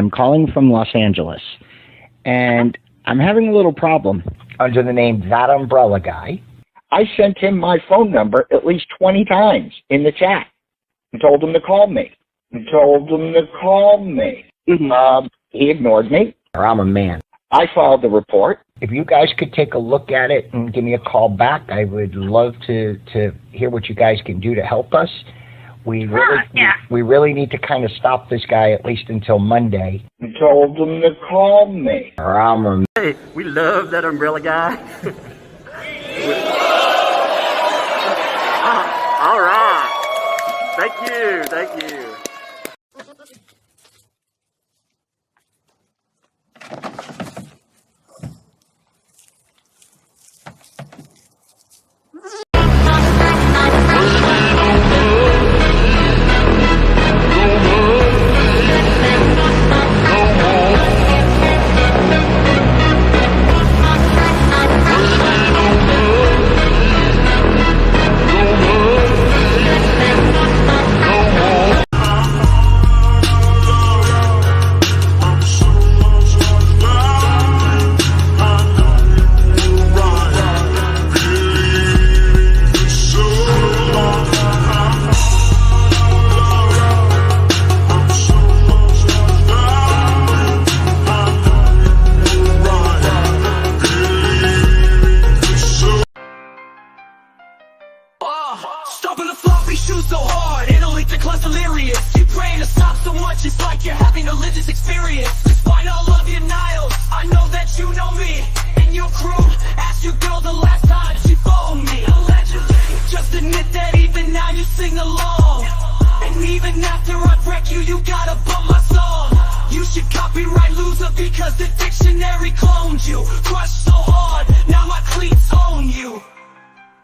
I'm calling from Los Angeles, and I'm having a little problem under the name ThatUmbrellaGuy. I sent him my phone number at least 20 times in the chat and told him to call me. He ignored me. I'm a man. I filed the report. If you guys could take a look at it and give me a call back, I would love to hear what you guys can do to help us. We really need to kind of stop this guy at least until Monday. I told him to call me. Hey, we love that umbrella guy. All right. Thank you. Stomping the floppy shoes so hard, it'll lead to class delirious. You praying to stop so much, it's like you're having a religious experience. Despite all of your denials, I know that you know me. And your crew, ask your girl the last time she phoned me. Allegedly, just admit that even now you sing along. And even after I wreck you, you gotta bump my song. You should copyright loser because the dictionary cloned you. Crushed so hard, now my cleats own you.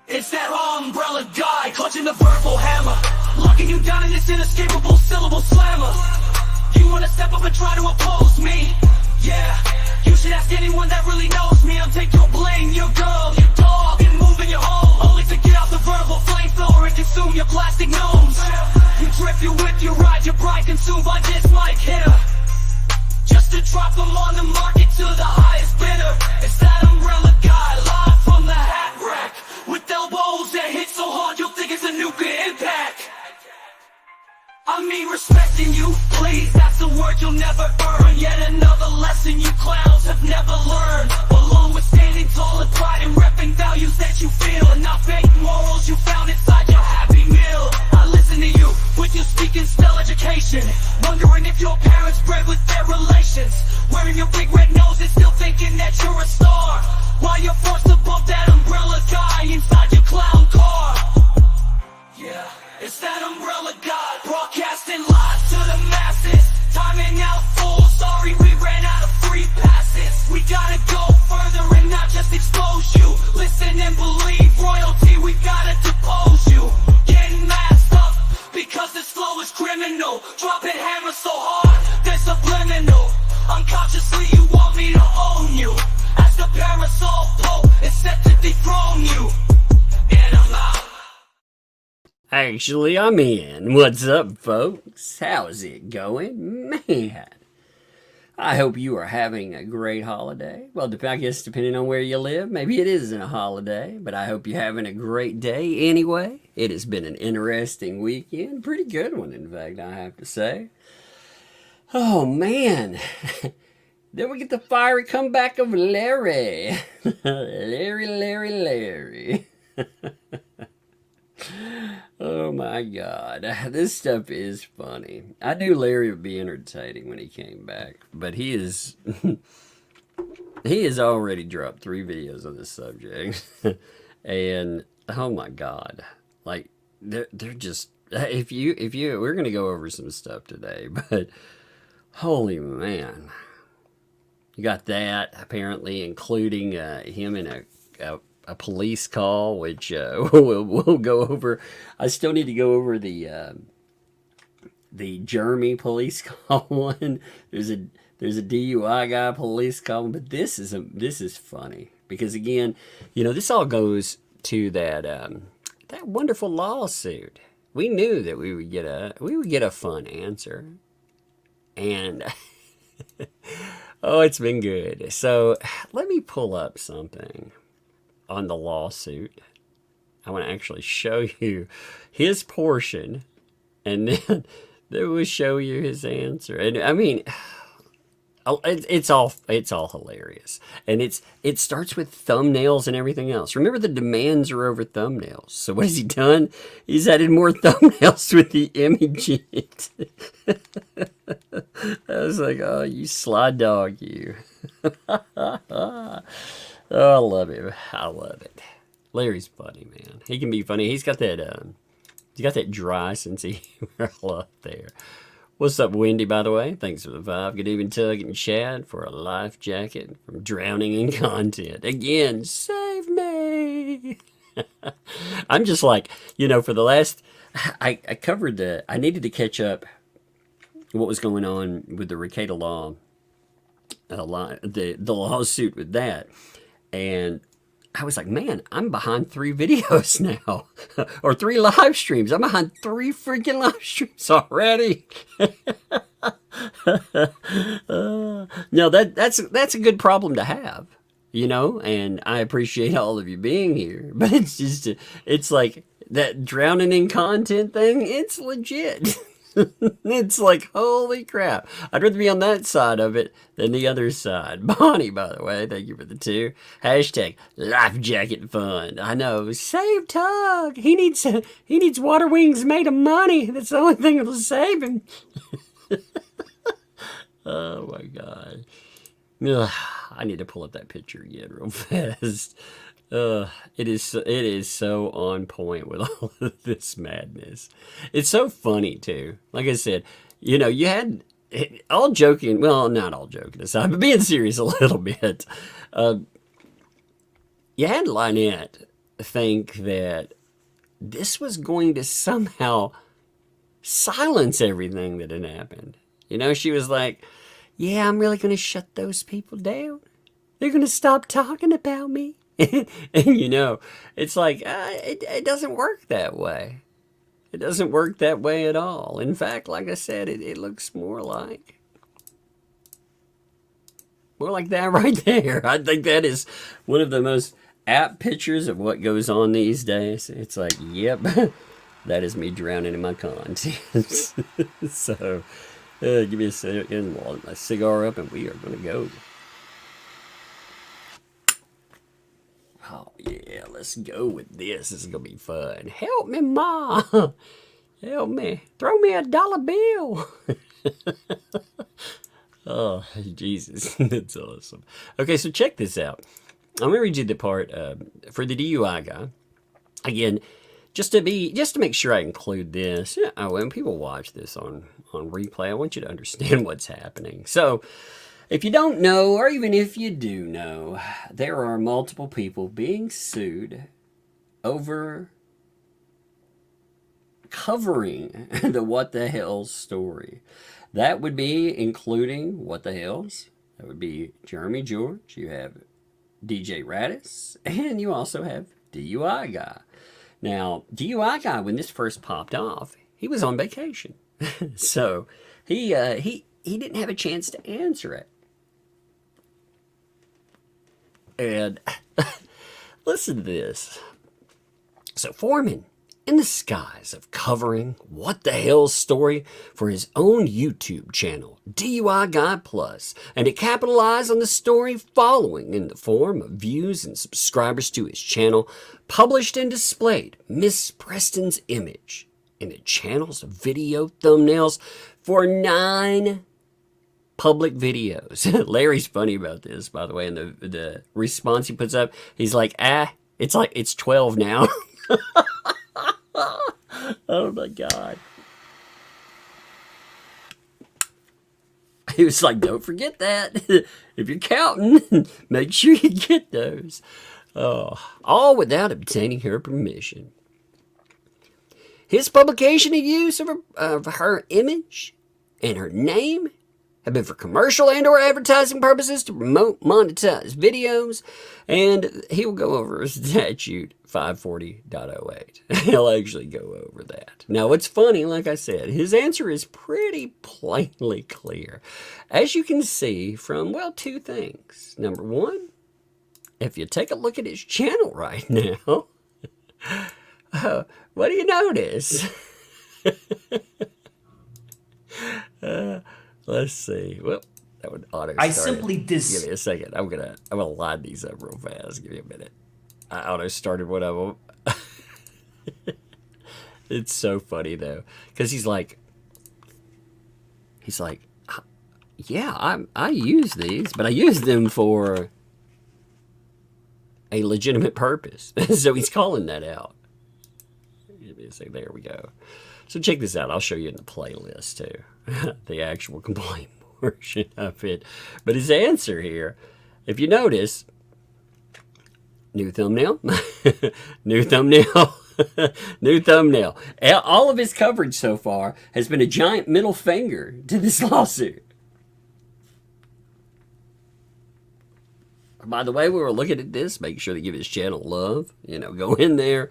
It's that umbrella guy, clutching the verbal hammer, locking you down in this inescapable syllable slammer. You wanna step up and try to oppose me? Yeah, you should ask anyone that really knows me. I'll take your blame, your girl, your dog, and move in your home, only to get out the verbal flamethrower and consume your plastic gnomes. You drift, you whip, you ride, your bride consumed by this mic hitter, just to drop them on the market to the highest bidder. It's that umbrella guy, live from the hat rack, with elbows that hit so hard you'll think it's a nuclear impact. I mean respecting you, please, that's a word you'll never earn. Yet another lesson you clowns have never learned. Along with standing tall in pride and repping values that you feel, and not fake morals you found inside your happy meal. I listen to you with your speaking style education, wondering if your parents bred with their relations. Wearing your big red nose and still thinking that you're a star, while you're forced to bump that umbrella guy inside your clown car. Yeah, it's that umbrella guy, broadcasting live to the masses. Timing out full, sorry we ran out of free passes. We gotta go further and not just expose you. Listen and believe royalty, we gotta depose you. Getting masked up because this flow is criminal. Dropping hammers so hard, they're subliminal. Unconsciously you want me to own you, as the parasol pope is set to dethrone you. And I'm out. Actually, I'm in. What's up, folks? How's it going? Man, I hope you are having a great holiday. Well, I guess depending on where you live, maybe it isn't a holiday, but I hope you're having a great day anyway. It has been an interesting weekend. Pretty good one, in fact, I have to say. Oh, man. Then we get the fiery comeback of Larry. Larry. Oh my God, this stuff is funny. I knew Larry would be entertaining when he came back, but he is he has already dropped 3 videos on this subject. And oh my God, like they're just, if you we're gonna go over some stuff today, but holy man, you got that apparently including him in a police call, which we'll go over. I still need to go over the Jeremy police call one. There's a DUI guy police call, but this is funny because again, you know, this all goes to that wonderful lawsuit. We knew that we would get a fun answer, and Oh, it's been good. So let me pull up something on the lawsuit. I want to actually show you his portion, and then we'll show you his answer. And I mean, it's all hilarious, and it starts with thumbnails and everything else. Remember, the demands are over thumbnails. So what has he done? He's added more thumbnails with the image in it. I was like, oh, you sly dog, you. Oh, I love it. I love it. Larry's funny, man. He can be funny. He's got that dry sense of humor. I love there. What's up, Wendy, by the way? Thanks for the 5. Good evening, Tug and Chad, for a life jacket from drowning in content. Again, save me. I'm just like, for the last, I covered I needed to catch up what was going on with the Reccata law, the lawsuit with that. And I was like, man, I'm behind 3 videos now, or 3 live streams. I'm behind 3 freaking live streams already. No, that's a good problem to have, and I appreciate all of you being here. But it's like that drowning in content thing. It's legit. It's like, holy crap. I'd rather be on that side of it than the other side. Bonnie, by the way, thank you for the 2. Hashtag life jacket fund. I know. Save Tug. He needs water wings made of money. That's the only thing that'll save him. Oh my God. Ugh, I need to pull up that picture again real fast. It is so on point with all of this madness. It's so funny too. Like I said, you had all joking. Well, not all joking aside, but being serious a little bit. You had Lynette think that this was going to somehow silence everything that had happened. She was like, "Yeah, I'm really going to shut those people down. They're going to stop talking about me." And it's like, it doesn't work that way. It doesn't work that way at all. In fact, like I said, it looks more like that right there. I think that is one of the most apt pictures of what goes on these days. It's like, yep, that is me drowning in my content. So, give me a second, light my cigar up, and we are going to go. Oh, yeah, let's go with this. This is going to be fun. Help me, Ma. Help me. Throw me $1 bill. Oh, Jesus. That's awesome. Okay, so check this out. I'm going to read you the part for the DUI guy. Again, just to make sure I include this. When people watch this on replay, I want you to understand what's happening. So, if you don't know, or even if you do know, there are multiple people being sued over covering the What the Hell's story. That would be including What the Hell's. That would be Jeremy George. You have DJ Radis, and you also have DUI Guy. Now, DUI Guy, when this first popped off, he was on vacation. So he didn't have a chance to answer it. And listen to this. So Foreman, in the skies of covering What the Hell's story for his own YouTube channel, DUI Guy Plus, and to capitalize on the story following in the form of views and subscribers to his channel, published and displayed Miss Preston's image in the channel's video thumbnails for 9 public videos. Larry's funny about this, by the way, and the response he puts up, he's like, it's 12 now. Oh my God. He was like, don't forget that. If you're counting, make sure you get those. All without obtaining her permission. His publication and use of her image and her name have been for commercial and or advertising purposes to promote monetize videos. And he will go over statute 540.08. He'll actually go over that. Now, what's funny, like I said, his answer is pretty plainly clear. As you can see from, well, two things. Number one, if you take a look at his channel right now, what do you notice? Let's see. Well, that would auto start. I simply Give me a second. I'm gonna line these up real fast. Give me a minute. I auto started one of them. It's so funny though, because he's like, yeah, I use these, but I use them for a legitimate purpose. So he's calling that out. Give me a second. There we go. So check this out. I'll show you in the playlist too, the actual complaint portion of it. But his answer here, if you notice, new thumbnail, new thumbnail, new thumbnail. All of his coverage so far has been a giant middle finger to this lawsuit. By the way, we were looking at this, make sure to give his channel love. You know, go in there.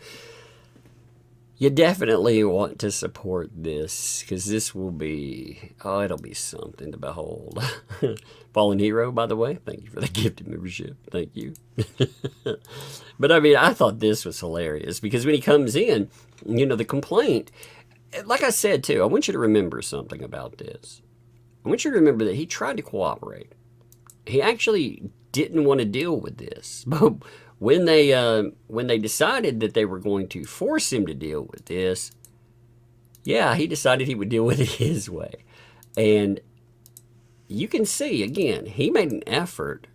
You definitely want to support this, because this will be, oh, it'll be something to behold. Fallen Hero, by the way, thank you for the gifted membership. Thank you. But I mean, I thought this was hilarious, because when he comes in, you know, the complaint, like I said too, I want you to remember something about this. I want you to remember that he tried to cooperate. He actually didn't want to deal with this. But when they decided that they were going to force him to deal with this, yeah, he decided he would deal with it his way. And you can see, again, he made an effort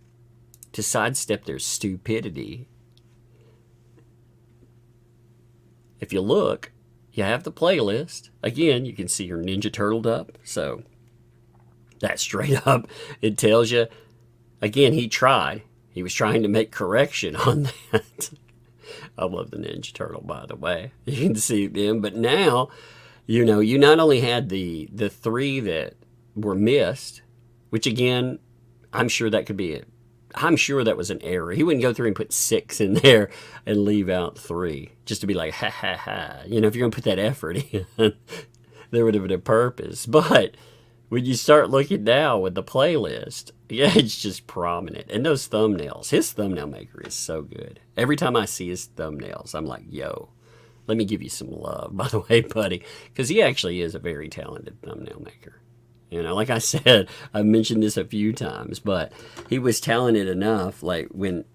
to sidestep their stupidity. If you look, you have the playlist. Again, you can see her Ninja Turtled up. So that straight up, it tells you, again, he tried. He was trying to make correction on that. I love the Ninja Turtle, by the way. You can see them. But now, you know, you not only had the three that were missed, which again, I'm sure that could be it. I'm sure that was an error. He wouldn't go through and put 6 in there and leave out 3 just to be like, ha, ha, ha. You know, if you're going to put that effort in, there would have been a purpose. But when you start looking now with the playlist, yeah, it's just prominent. And those thumbnails, his thumbnail maker is so good. Every time I see his thumbnails, I'm like, yo, let me give you some love, by the way, buddy. Because he actually is a very talented thumbnail maker. You know, like I said, I've mentioned this a few times, but he was talented enough, like, when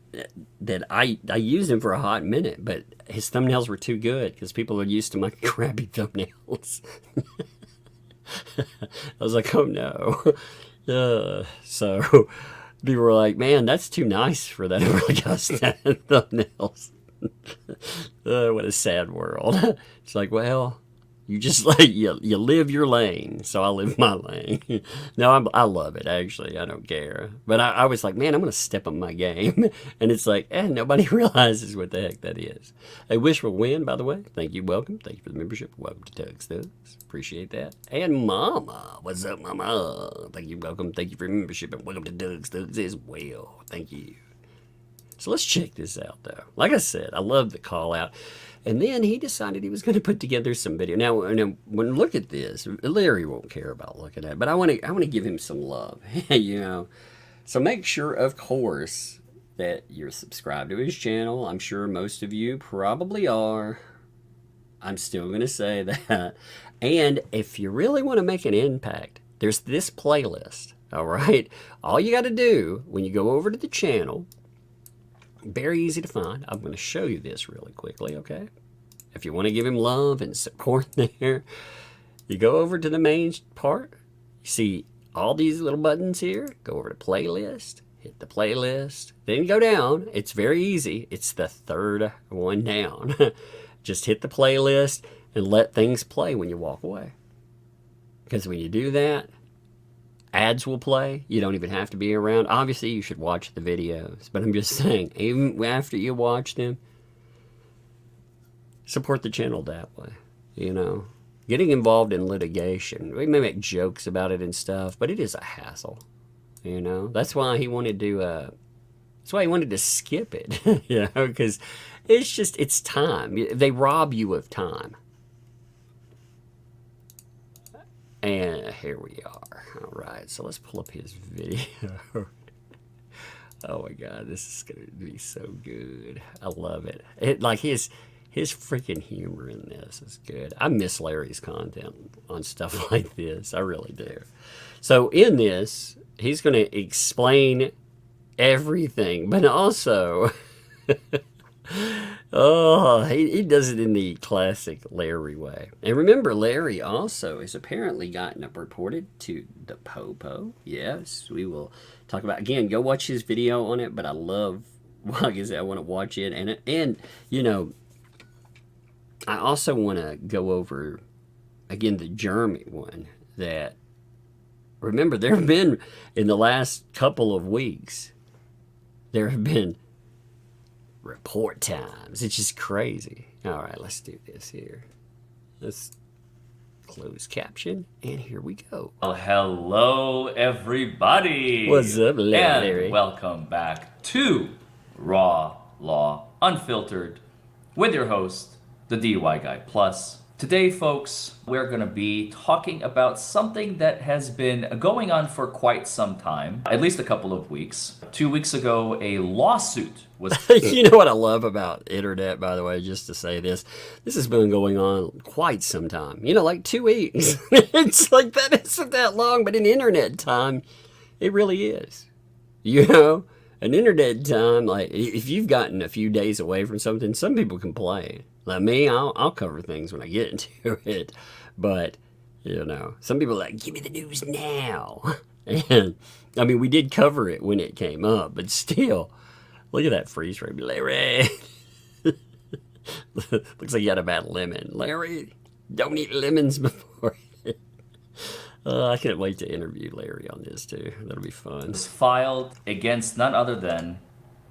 that I used him for a hot minute, but his thumbnails were too good because people are used to my crappy thumbnails. I was like, oh no. So people were like, man, that's too nice for that ThatUmbrellaGuy thumbnails. What a sad world. It's like, well, you just like, you live your lane, so I live my lane. No, I love it, actually. I don't care. But I was like, man, I'm going to step up my game. And it's like, nobody realizes what the heck that is. A wishful win, by the way. Thank you. Welcome. Thank you for the membership. Welcome to Doug's Thugs. Appreciate that. And Mama. What's up, Mama? Thank you. Welcome. Thank you for your membership. And welcome to Doug's Thugs as well. Thank you. So let's check this out, though. Like I said, I love the call out. And then he decided he was going to put together some video. Now, when look at this, Larry won't care about looking at it, but I want to give him some love, you know. So make sure, of course, that you're subscribed to his channel. I'm sure most of you probably are. I'm still going to say that. And if you really want to make an impact, there's this playlist, all right? All you got to do when you go over to the channel, very easy to find. I'm going to show you this really quickly, okay? If you want to give him love and support there, you go over to the main part. You see all these little buttons here. Go over to playlist. Hit the playlist. Then go down. It's very easy. It's the third one down. Just hit the playlist and let things play when you walk away. Because when you do that, ads will play. You don't even have to be around. Obviously, you should watch the videos. But I'm just saying, even after you watch them, support the channel that way. You know, Getting involved in litigation, we may make jokes about it and stuff, but it is a hassle. You know, that's why he wanted to. That's why he wanted to skip it. You know, because it's time. They rob you of time. And here we are. All right, so let's pull up his video. Oh my God, this is gonna be so good. I love it. Like his freaking humor in this is good. I miss Larry's content on stuff like this. I really do. So in this, he's going to explain everything, but also, oh, he does it in the classic Larry way. And remember, Larry also has apparently gotten reported to the Popo. Yes, we will talk about, again, go watch his video on it, but I love, well, like I said, I want to watch it. And you know, I also want to go over, again, the Jeremy one that, remember, there have been, in the last couple of weeks, there have been report times. It's just crazy. All right, let's do this here. Let's close caption, and here we go. Well, hello, everybody. What's up, Larry? And welcome back to Raw Law Unfiltered with your host, the DUI Guy Plus. Today, folks, we're going to be talking about something that has been going on for quite some time, at least a couple of weeks. 2 weeks ago, a lawsuit was... You know what I love about internet, by the way, just to say this has been going on quite some time. You know, like 2 weeks. It's like that isn't that long, but in internet time, it really is. You know? An internet time, like, if you've gotten a few days away from something, some people complain. Like me, I'll cover things when I get into it. But, you know, some people are like, give me the news now. And, I mean, we did cover it when it came up, but still, look at that freeze frame. Larry. Looks like you had a bad lemon. Larry, don't eat lemons before. I can't wait to interview Larry on this, too. That'll be fun. Was filed against none other than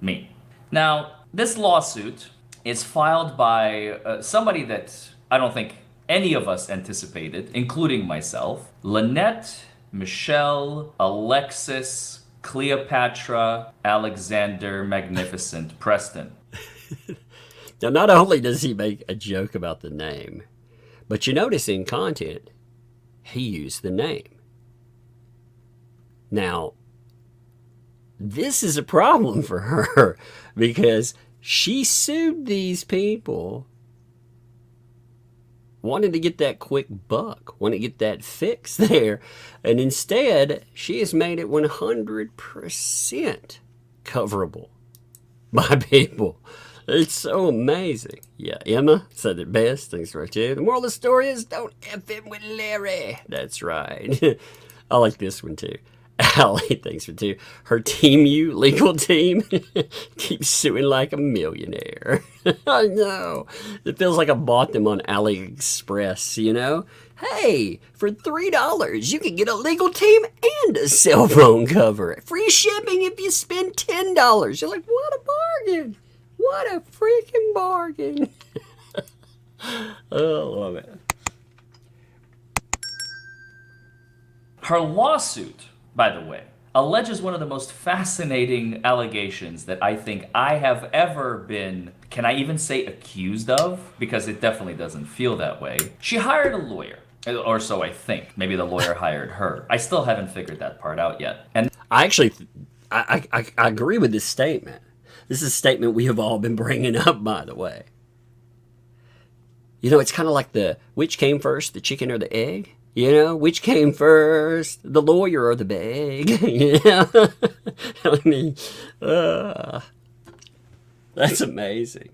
me. Now, this lawsuit is filed by somebody that I don't think any of us anticipated, including myself. Lynette, Michelle, Alexis, Cleopatra, Alexander, Magnificent, Preston. Now, not only does he make a joke about the name, but you notice in content, he used the name. Now, this is a problem for her because she sued these people, wanted to get that quick buck, wanted to get that fix there, and instead, she has made it 100% coverable by people. It's so amazing. Yeah, Emma said it best. Thanks for it. The moral of the story is don't F him with Larry. That's right. I like this one too. Allie, thanks for two. Her Team U legal team keeps suing like a millionaire. I know. It feels like I bought them on AliExpress, you know? Hey, for $3, you can get a legal team and a cell phone cover. Free shipping if you spend $10. You're like, what a bargain. What a freaking bargain. Oh, I love it. Her lawsuit, by the way, alleges one of the most fascinating allegations that I think I have ever been, can I even say accused of? Because it definitely doesn't feel that way. She hired a lawyer, or so I think. Maybe the lawyer hired her. I still haven't figured that part out yet. And I actually, I agree with this statement. This is a statement we have all been bringing up, by the way. You know, it's kind of like which came first, the chicken or the egg? You know, which came first, the lawyer or the bag? You know? I mean, that's amazing.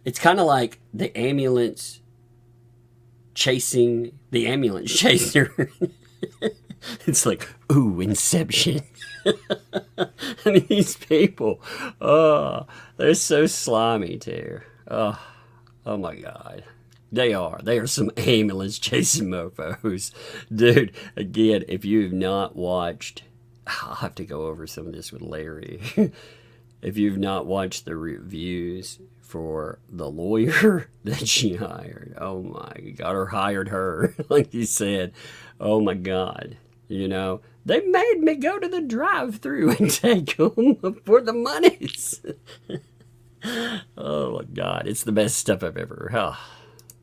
It's kind of like the ambulance chasing the ambulance chaser. It's like, ooh, Inception. I mean, these people, they're so slimy too. Oh my God. They are some ambulance chasing mofos. Dude, again, if you have not watched, I'll have to go over some of this with Larry. If you've not watched the reviews for the lawyer that she hired. Oh my God, or hired her, like you said. Oh my God, you know, they made me go to the drive-thru and take them for the monies. Oh my God, it's the best stuff I've ever heard.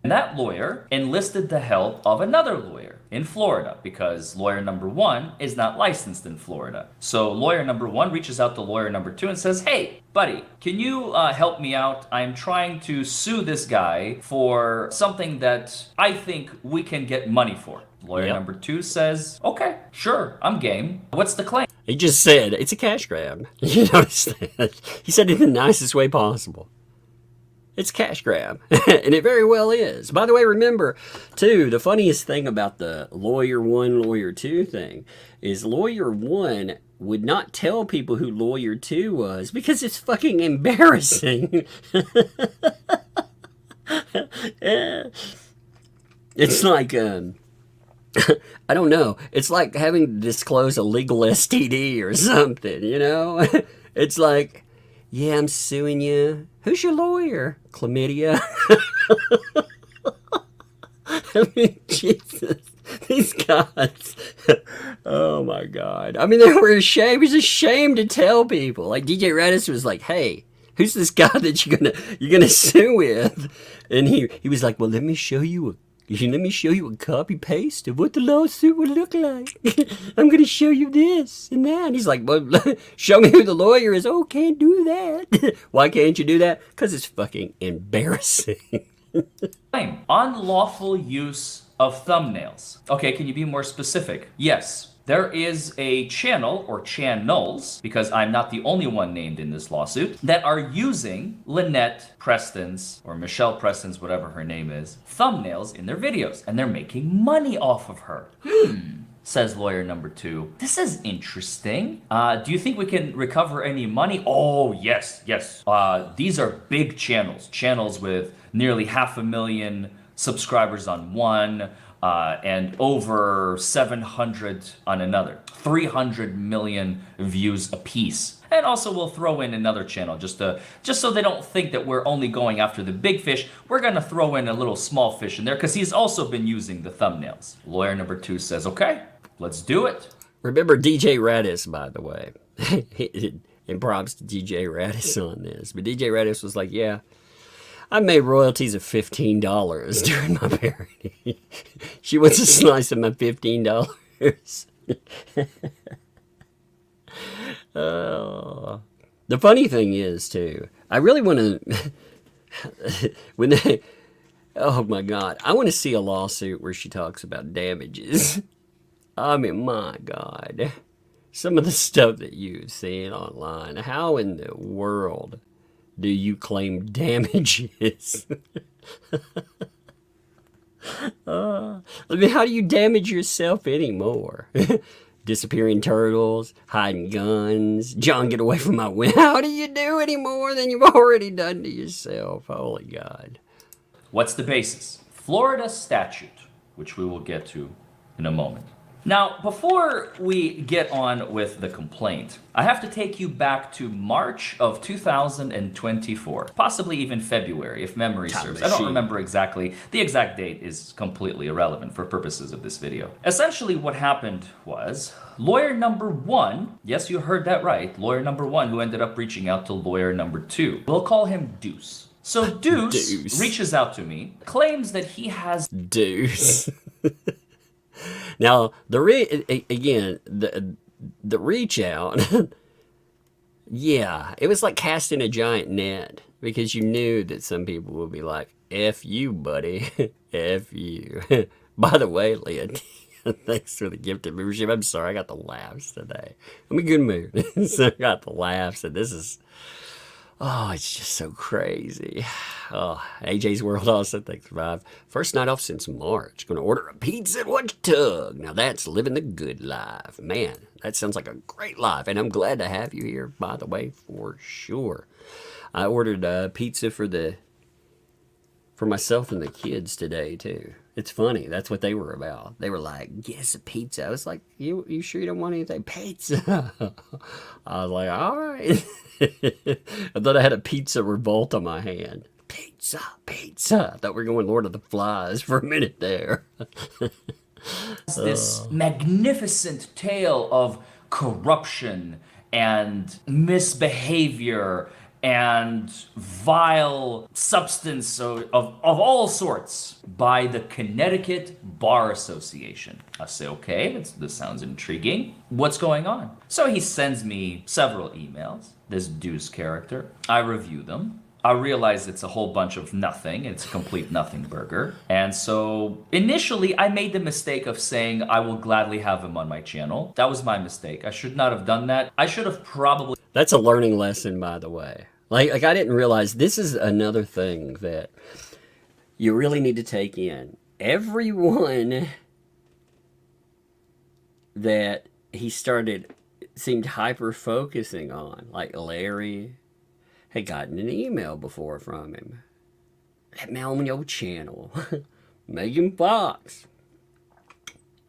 And that lawyer enlisted the help of another lawyer in Florida because lawyer number one is not licensed in Florida. So lawyer number one reaches out to lawyer number two and says, hey, buddy, can you help me out? I'm trying to sue this guy for something that I think we can get money for. Lawyer number two says, okay, sure, I'm game. What's the claim? He just said, it's a cash grab. You notice that? He said it in the nicest way possible. It's cash grab, and it very well is. By the way, remember, too, the funniest thing about the lawyer one, lawyer two thing is lawyer one would not tell people who lawyer two was because it's fucking embarrassing. It's like, I don't know. It's like having to disclose a legal STD or something, you know? It's like, yeah, I'm suing you. Who's your lawyer? Chlamydia. I mean, Jesus. These guys. Oh, my God. I mean, they were ashamed. He's ashamed to tell people. Like, DJ Radis was like, hey, who's this guy that you're gonna sue with? And he was like, well, let me show you a copy paste of what the lawsuit would look like. I'm going to show you this and that. And he's like, well, show me who the lawyer is. Oh, can't do that. Why can't you do that? Because it's fucking embarrassing. Unlawful use of thumbnails. Okay, can you be more specific? Yes. There is a channel, or channels, because I'm not the only one named in this lawsuit, that are using Lynette Preston's, or Michelle Preston's, whatever her name is, thumbnails in their videos, and they're making money off of her. Says lawyer number two. This is interesting. Do you think we can recover any money? Oh, yes. These are big channels with nearly 500,000 subscribers on one, and over 700 on another. 300 million views apiece. And also we'll throw in another channel just so they don't think that we're only going after the big fish. We're gonna throw in a little small fish in there because he's also been using the thumbnails. Lawyer number two says, okay, let's do it. Remember DJ Radis, by the way. And props to DJ Radis on this. But DJ Radis was like, yeah, I made royalties of $15 during my parody. She wants a slice of my $15. The funny thing is, too, I really want to, oh my God, I want to see a lawsuit where she talks about damages. I mean, my God, some of the stuff that you've seen online, how in the world do you claim damages? I mean, how do you damage yourself anymore? Disappearing turtles, hiding guns, John, get away from my window. How do you do any more than you've already done to yourself? Holy God. What's the basis? Florida statute, which we will get to in a moment. Now, before we get on with the complaint, I have to take you back to March of 2024, possibly even February, if memory serves. I don't remember exactly. The exact date is completely irrelevant for purposes of this video. Essentially, what happened was lawyer number one, yes, you heard that right, lawyer number one, who ended up reaching out to lawyer number two. We'll call him Deuce. So Deuce reaches out to me, claims that he has... Deuce. Now, the reach out, yeah, it was like casting a giant net because you knew that some people would be like, F you, buddy, F you. By the way, Leah, thanks for the gifted membership. I'm sorry, I got the laughs today. I'm in a good mood, so I got the laughs, and this is... Oh, it's just so crazy. Oh, AJ's World also, thanks for 5. First night off since March. Gonna order a pizza and watch Tug. Now that's living the good life. Man, that sounds like a great life. And I'm glad to have you here, by the way, for sure. I ordered pizza for for myself and the kids today too. It's funny. That's what they were about. They were like, "Get us a pizza." I was like, "You sure you don't want anything?" Pizza. I was like, "All right." I thought I had a pizza revolt on my hand. Pizza, pizza. I thought we were going Lord of the Flies for a minute there. This magnificent tale of corruption and misbehavior and vile substance of all sorts by the Connecticut Bar Association. I say, okay, this sounds intriguing. What's going on? So he sends me several emails, this Deuce character. I review them. I realize it's a whole bunch of nothing. It's a complete nothing burger. And so initially I made the mistake of saying I will gladly have him on my channel. That was my mistake. I should not have done that. I should have probably... That's a learning lesson, by the way. Like I didn't realize this is another thing that you really need to take in. Everyone that he seemed hyper-focusing on, like Larry, had gotten an email before from him. Let me on your channel. Megan Fox.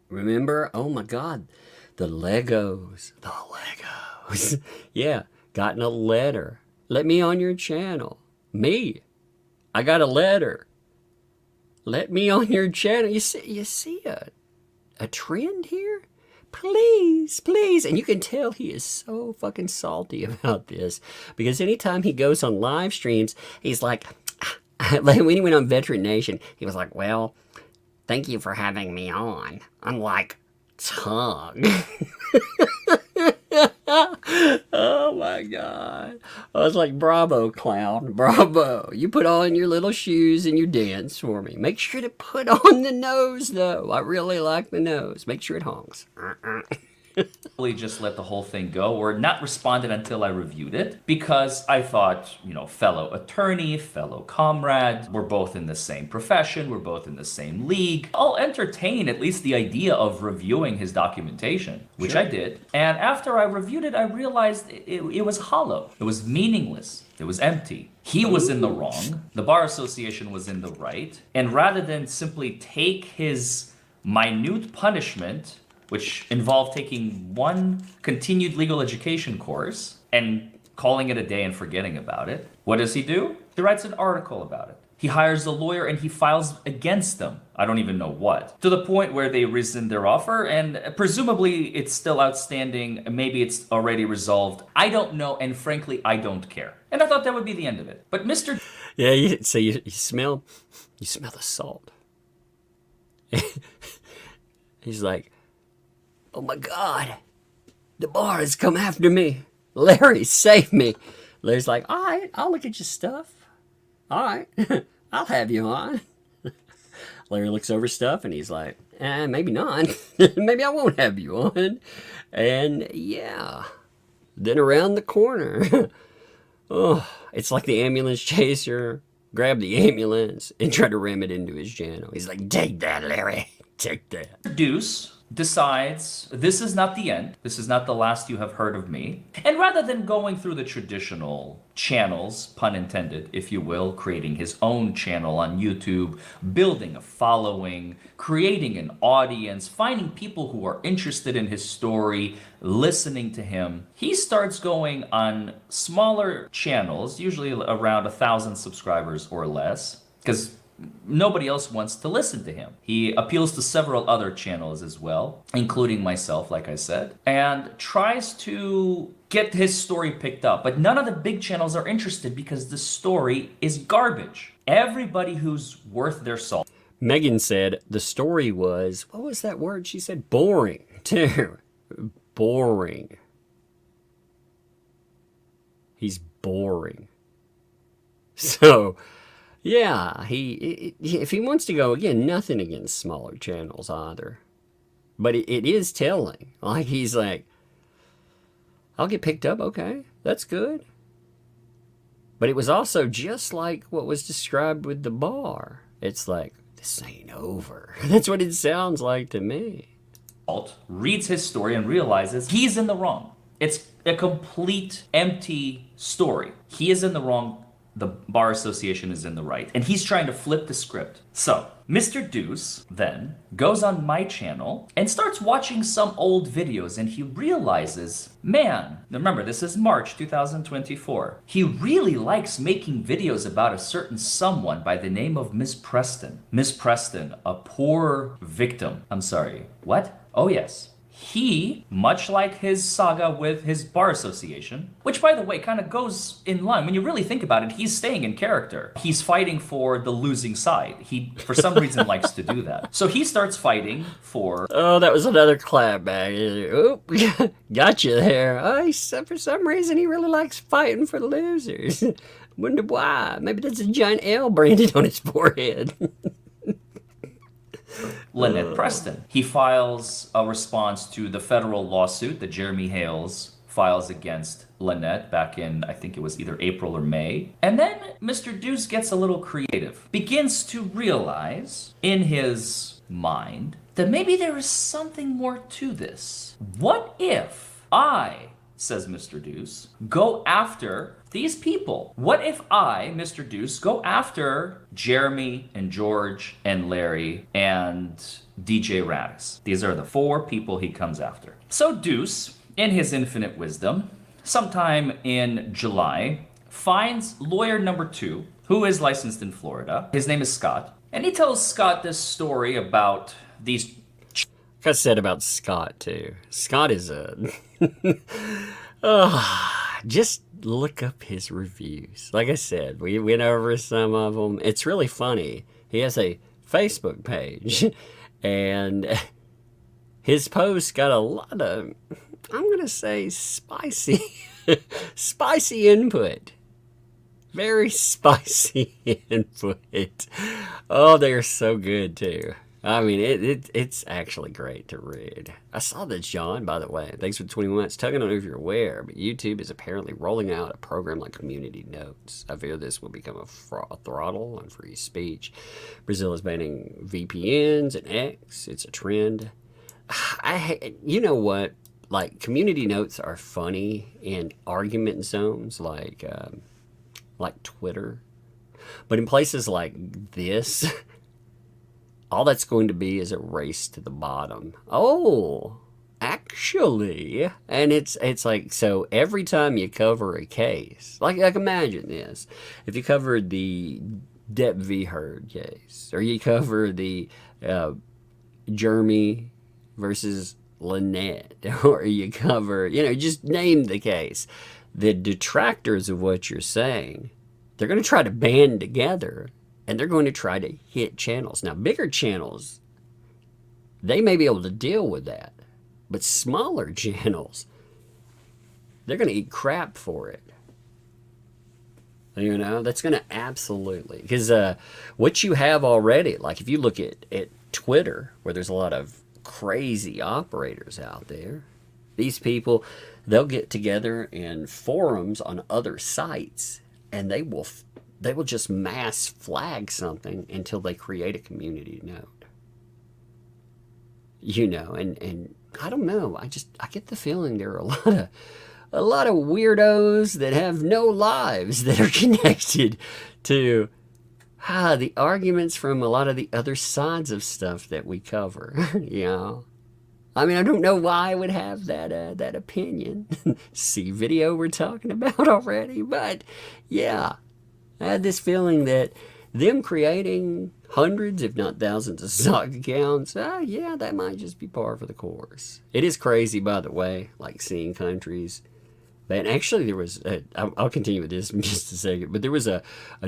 Remember? Oh my God. The Legos. The Legos. Yeah. Gotten a letter. Let me on your channel. Me. I got a letter. Let me on your channel. You see a trend here? Please, please. And you can tell he is so fucking salty about this, because anytime he goes on live streams, he's like, when he went on Veteran Nation, he was like, well, thank you for having me on. I'm like, tongue. Oh my God. I was like, bravo, clown, bravo. You put on your little shoes and you dance for me. Make sure to put on the nose, though. I really like the nose. Make sure it honks. Just let the whole thing go, or not responded until I reviewed it, because I thought, fellow attorney, fellow comrade, we're both in the same profession, we're both in the same league. I'll entertain at least the idea of reviewing his documentation, which I did. And after I reviewed it, I realized it was hollow. It was meaningless. It was empty. He was in the wrong. The Bar Association was in the right. And rather than simply take his minute punishment, which involved taking one continued legal education course and calling it a day and forgetting about it, what does he do? He writes an article about it. He hires a lawyer and he files against them. I don't even know what. To the point where they rescind their offer, and presumably it's still outstanding. Maybe it's already resolved. I don't know, and frankly, I don't care. And I thought that would be the end of it. But Mr. Yeah, so you smell the salt. He's like, oh my God, the bar has come after me. Larry, save me. Larry's like, all right, I'll look at your stuff. All right, I'll have you on. Larry looks over stuff and he's like, maybe not. Maybe I won't have you on. And yeah, then around the corner, oh, it's like the ambulance chaser grabbed the ambulance and tried to ram it into his channel. He's like, take that, Larry, take that. Deuce decides this is not the end. This is not the last you have heard of me. And rather than going through the traditional channels, pun intended, if you will, creating his own channel on YouTube, building a following, creating an audience, finding people who are interested in his story, listening to him, he starts going on smaller channels, usually around 1,000 subscribers or less, because nobody else wants to listen to him. He appeals to several other channels as well, including myself, like I said, and tries to get his story picked up. But none of the big channels are interested because the story is garbage. Everybody who's worth their salt. Megan said the story was, what was that word? She said boring, too. Boring. He's boring. So... yeah, if he wants to go, again, nothing against smaller channels either. But it is telling. Like, he's like, I'll get picked up, okay, that's good. But it was also just like what was described with the bar. It's like, this ain't over. That's what it sounds like to me. Reads his story and realizes he's in the wrong. It's a complete empty story. He is in the wrong the Bar Association is in the right. And he's trying to flip the script. So, Mr. Deuce then goes on my channel and starts watching some old videos, and he realizes, man, remember, this is March 2024. He really likes making videos about a certain someone by the name of Miss Preston. Miss Preston, a poor victim. I'm sorry, what? Oh yes. He, much like his saga with his bar association, which by the way kind of goes in line, when you really think about it, he's staying in character. He's fighting for the losing side. He, for some reason, likes to do that. So he starts fighting for... Oh, that was another clapback. Oop, got you there. Oh, for some reason, he really likes fighting for the losers. Wonder why. Maybe that's a giant L branded on his forehead. Lynette Preston. He files a response to the federal lawsuit that Jeremy Hales files against Lynette back in, I think it was either April or May. And then Mr. Deuce gets a little creative, begins to realize in his mind that maybe there is something more to this. What if I, says Mr. Deuce, go after these people? What if I, Mr. Deuce, go after Jeremy and George and Larry and DJ Radis? These are the 4 people he comes after. So Deuce, in his infinite wisdom, sometime in July, finds lawyer number 2, who is licensed in Florida. His name is Scott. And he tells Scott this story about these... Like I said about Scott, too. Scott is a... just look up his reviews. Like I said, we went over some of them. It's really funny. He has a Facebook page, and his posts got a lot of, I'm going to say, spicy input. Very spicy input. Oh, they're so good, too. I mean, it's actually great to read. I saw that, John, by the way. Thanks for the 20 months. Tug, I don't know if you're aware, but YouTube is apparently rolling out a program like Community Notes. I fear this will become a throttle on free speech. Brazil is banning VPNs and X. It's a trend. You know what? Like, Community Notes are funny in argument zones like Twitter. But in places like this... all that's going to be is a race to the bottom. Oh, actually. And it's like, so every time you cover a case, like imagine this. If you covered the Depp v. Heard case, or you cover the Jeremy versus Lynette, or you cover, just name the case. The detractors of what you're saying, they're going to try to band together. And they're going to try to hit channels. Now, bigger channels, they may be able to deal with that. But smaller channels, they're going to eat crap for it. That's going to absolutely... Because what you have already, like if you look at Twitter, where there's a lot of crazy operators out there, these people, they'll get together in forums on other sites, and they will just mass flag something until they create a community note. And I don't know. I get the feeling there are a lot of weirdos that have no lives that are connected to the arguments from a lot of the other sides of stuff that we cover. I mean, I don't know why I would have that opinion. See video we're talking about already, but yeah. I had this feeling that them creating hundreds, if not thousands, of stock accounts, that might just be par for the course. It is crazy, by the way, like seeing countries. And actually, there was, I'll continue with this in just a second, but there was an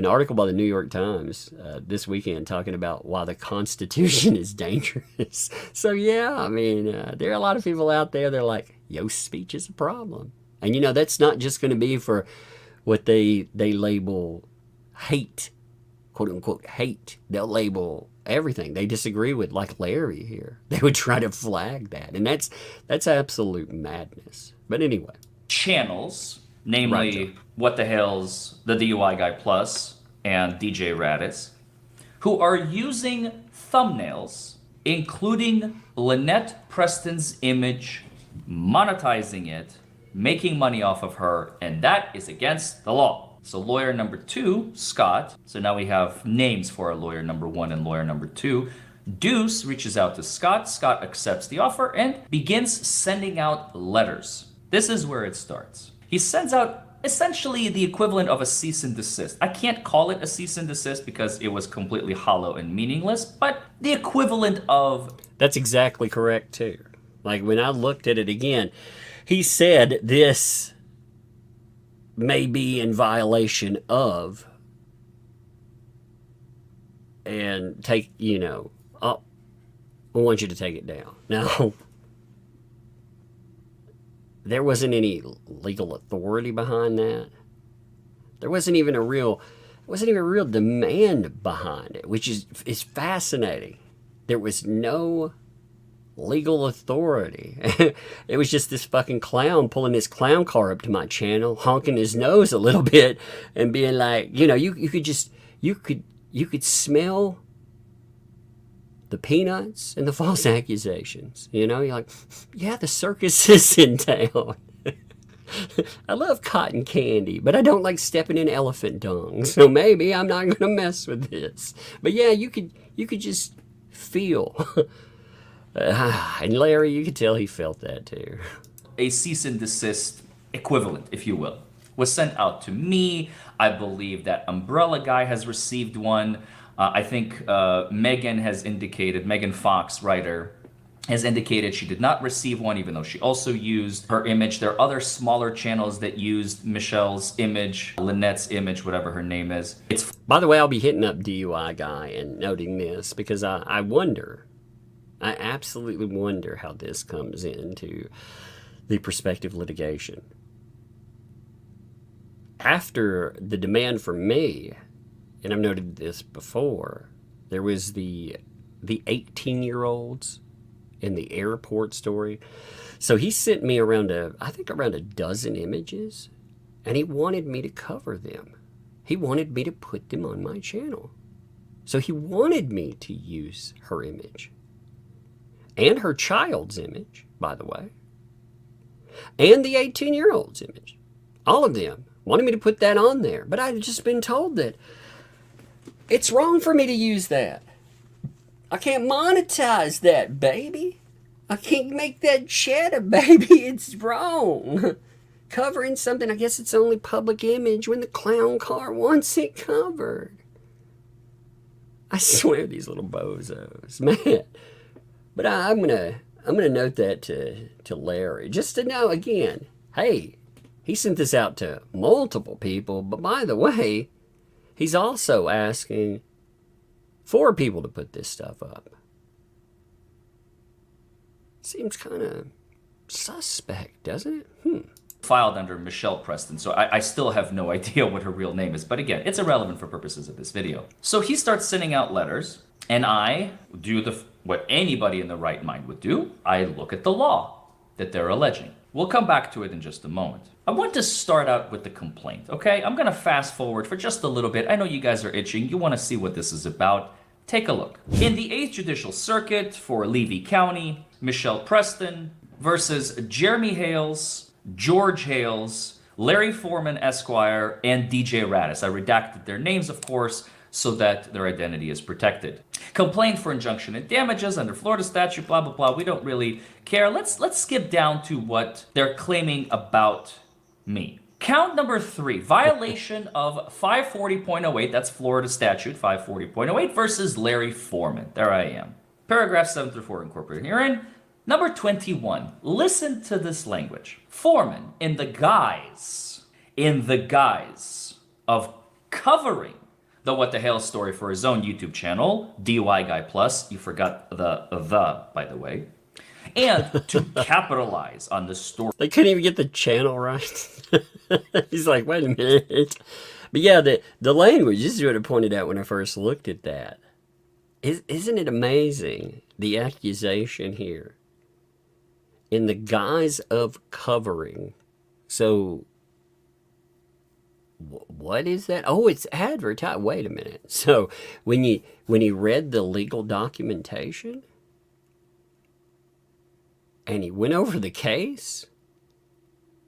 article by the New York Times this weekend talking about why the Constitution is dangerous. So, yeah, I mean, there are a lot of people out there that are like, yo, speech is a problem. And, that's not just going to be for what they label hate, quote unquote hate. They'll label everything they disagree with, like Larry here. They would try to flag that, and that's absolute madness. But anyway, channels, namely What the Hale's, the DUI Guy Plus, and DJ Radis, who are using thumbnails, including Lynette Preston's image, monetizing it, making money off of her, and that is against the law. So lawyer number 2, Scott. So now we have names for our lawyer number 1 and lawyer number 2. Deuce reaches out to Scott. Scott accepts the offer and begins sending out letters. This is where it starts. He sends out essentially the equivalent of a cease and desist. I can't call it a cease and desist because it was completely hollow and meaningless, but the equivalent of... That's exactly correct too. Like when I looked at it again, he said this may be in violation of, and take, you know, oh, I want you to take it down. Now, there wasn't any legal authority behind that. There wasn't even a real demand behind it, which is fascinating. There was no legal authority. It was just this fucking clown pulling his clown car up to my channel, honking his nose a little bit, and being like, you know, you could smell the peanuts and the false accusations. You know, you're like, yeah, the circus is in town. I love cotton candy, but I don't like stepping in elephant dung, so maybe I'm not gonna mess with this. But yeah, you could just feel. And Larry, you could tell he felt that too. A cease and desist equivalent, if you will, was sent out to me. I believe that Umbrella Guy has received one. I think Megan has indicated, Megan Fox, writer, has indicated she did not receive one, even though she also used her image. There are other smaller channels that used Michelle's image, Lynette's image, whatever her name is. By the way, I'll be hitting up DUI Guy and noting this because I wonder, I absolutely wonder how this comes into the prospective litigation. After the demand from me, and I've noted this before, there was the 18-year-olds in the airport story. So he sent me around I think around a dozen images, and he wanted me to cover them. He wanted me to put them on my channel. So he wanted me to use her image. And her child's image, by the way. And the 18-year-old's image. All of them wanted me to put that on there. But I had just been told that it's wrong for me to use that. I can't monetize that, baby. I can't make that cheddar, baby. It's wrong. Covering something, I guess it's only public image when the clown car wants it covered. I swear, these little bozos, man. But I'm gonna note that to Larry, just to know again, hey, he sent this out to multiple people, but by the way, he's also asking for people to put this stuff up. Seems kind of suspect, doesn't it? Filed under Michelle Preston, so I still have no idea what her real name is. But again, it's irrelevant for purposes of this video. So he starts sending out letters, and I do what anybody in the right mind would do. I look at the law that they're alleging. We'll come back to it in just a moment. I want to start out with the complaint, okay? I'm gonna fast forward for just a little bit. I know you guys are itching. You wanna see what this is about. Take a look. In the 8th Judicial Circuit for Levy County, Michelle Preston versus Jeremy Hales, George Hales, Larry Foreman Esquire, and DJ Radis. I redacted their names, of course, so that their identity is protected. Complaint for injunction and damages under Florida statute, blah, blah, blah. We don't really care. Let's skip down to what they're claiming about me. Count number 3, violation of 540.08, that's Florida statute, 540.08, versus Larry Foreman. There I am. Paragraph 7 through 4 incorporated herein. Number 21, listen to this language. Foreman, in the guise of covering the What the Hale story for his own YouTube channel, DUI Guy Plus, you forgot the by the way, and to capitalize on the story. They couldn't even get the channel right. He's like, wait a minute. But yeah, the language, this is what I pointed out when I first looked at that. Isn't it amazing, the accusation here? In the guise of covering. So, what is that? Oh, it's advertised. Wait a minute. So, when he read the legal documentation, and he went over the case,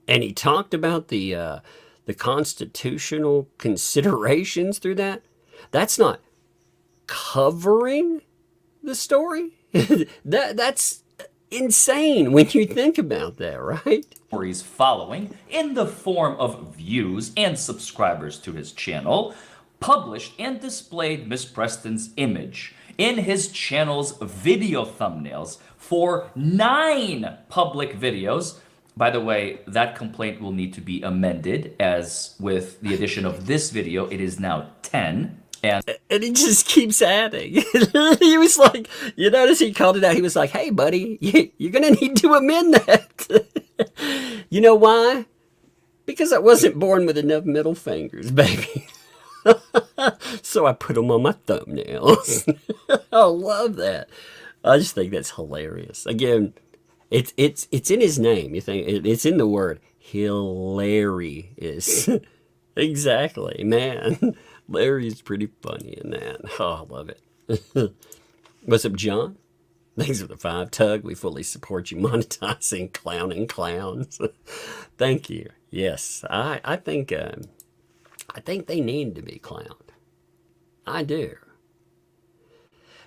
and he talked about the the constitutional considerations through that, that's not covering the story. That's insane when you think about that, right? Stories following in the form of views and subscribers to his channel published and displayed Miss Preston's image in his channel's video thumbnails for 9 public videos. By the way, that complaint will need to be amended, as with the addition of this video, it is now 10. And he just keeps adding. He was like, you notice he called it out. He was like, hey, buddy, you're going to need to amend that. You know why? Because I wasn't born with enough middle fingers, baby. So I put them on my thumbnails. I love that. I just think that's hilarious. Again, it's in his name. You think it's in the word hilarious. Exactly, man. Larry's pretty funny in that. Oh, I love it. What's up, John? Thanks for the 5 tug. We fully support you monetizing clowning clowns. Thank you. Yes, I think they need to be clowned. I do.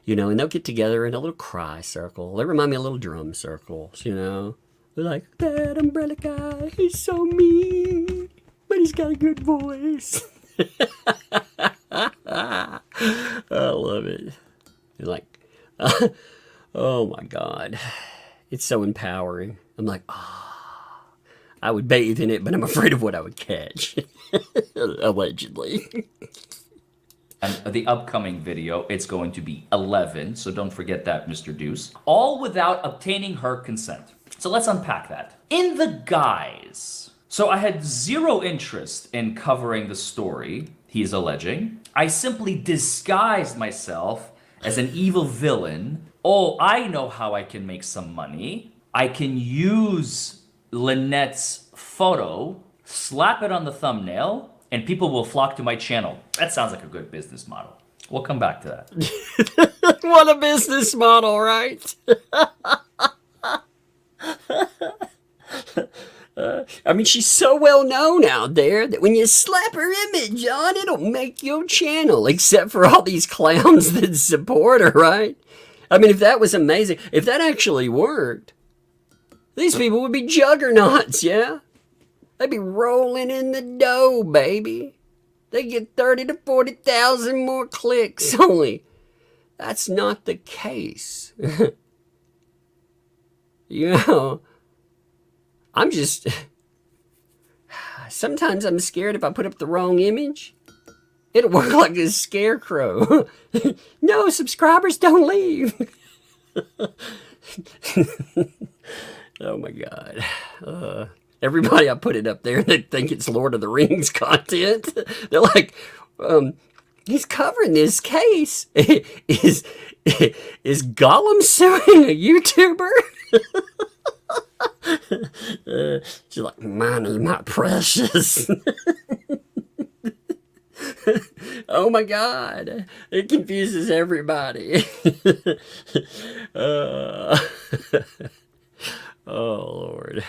You know, and they'll get together in a little cry circle. They remind me of little drum circles, you know. They're like, that umbrella guy, he's so mean, but he's got a good voice. I love it. You're like, oh my God. It's so empowering. I'm like, I would bathe in it, but I'm afraid of what I would catch. Allegedly. And the upcoming video, it's going to be 11, so don't forget that, Mr. Deuce. All without obtaining her consent. So let's unpack that. In the guise. So I had zero interest in covering the story he's alleging. I simply disguised myself as an evil villain. Oh, I know how I can make some money. I can use Lynette's photo, slap it on the thumbnail, and people will flock to my channel. That sounds like a good business model. We'll come back to that. What a business model, right? I mean, she's so well known out there that when you slap her image on, it'll make your channel, except for all these clowns that support her, right? I mean, if that was amazing, if that actually worked, these people would be juggernauts, yeah? They'd be rolling in the dough, baby. They get 30 to 40,000 more clicks only. That's not the case. You know, I'm just... Sometimes I'm scared if I put up the wrong image, it'll work like a scarecrow. No, subscribers, don't leave. Oh my God. Everybody I put it up there, they think it's Lord of the Rings content. They're like, he's covering this case. Is Gollum suing a YouTuber? She's like, money, my precious. Oh my God. It confuses everybody. Oh, Lord.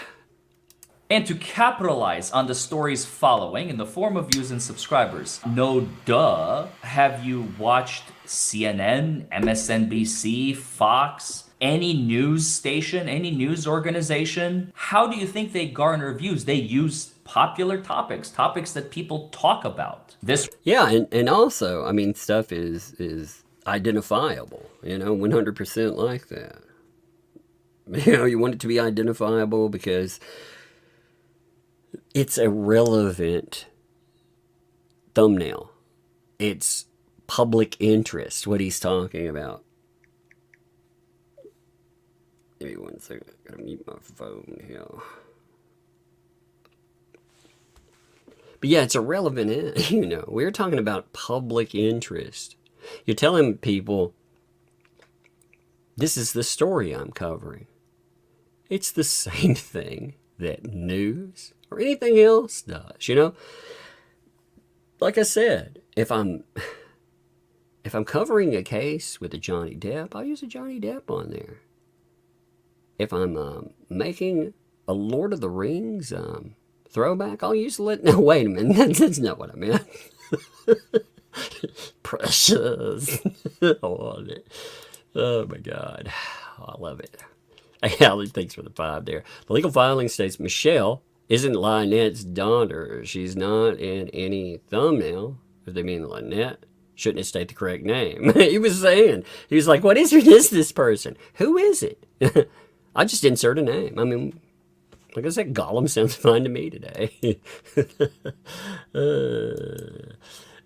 And to capitalize on the stories following in the form of views and subscribers. No duh. Have you watched CNN, MSNBC, Fox, any news station, any news organization? How do you think they garner views? They use popular topics that people talk about. Yeah, and also, I mean, stuff is identifiable, you know, 100% like that. You know, you want it to be identifiable because it's a relevant thumbnail. It's public interest, what he's talking about. Give me 1 second. I gotta mute my phone here. But yeah, it's irrelevant. You know, we're talking about public interest. You're telling people, this is the story I'm covering. It's the same thing that news or anything else does, you know? Like I said, if I'm covering a case with a Johnny Depp, I'll use a Johnny Depp on there. If I'm making a Lord of the Rings Throwback? I'll use no, wait a minute. That's not what I meant. Precious. I love it. Oh my God. I love it. Hale, thanks for the 5 there. The legal filing states Michelle isn't Lynette's daughter. She's not in any thumbnail. If they mean Lynette, shouldn't it state the correct name? He was saying, he was like, what is this person? Who is it? I just insert a name. I mean, like I said, Gollum sounds fine to me today.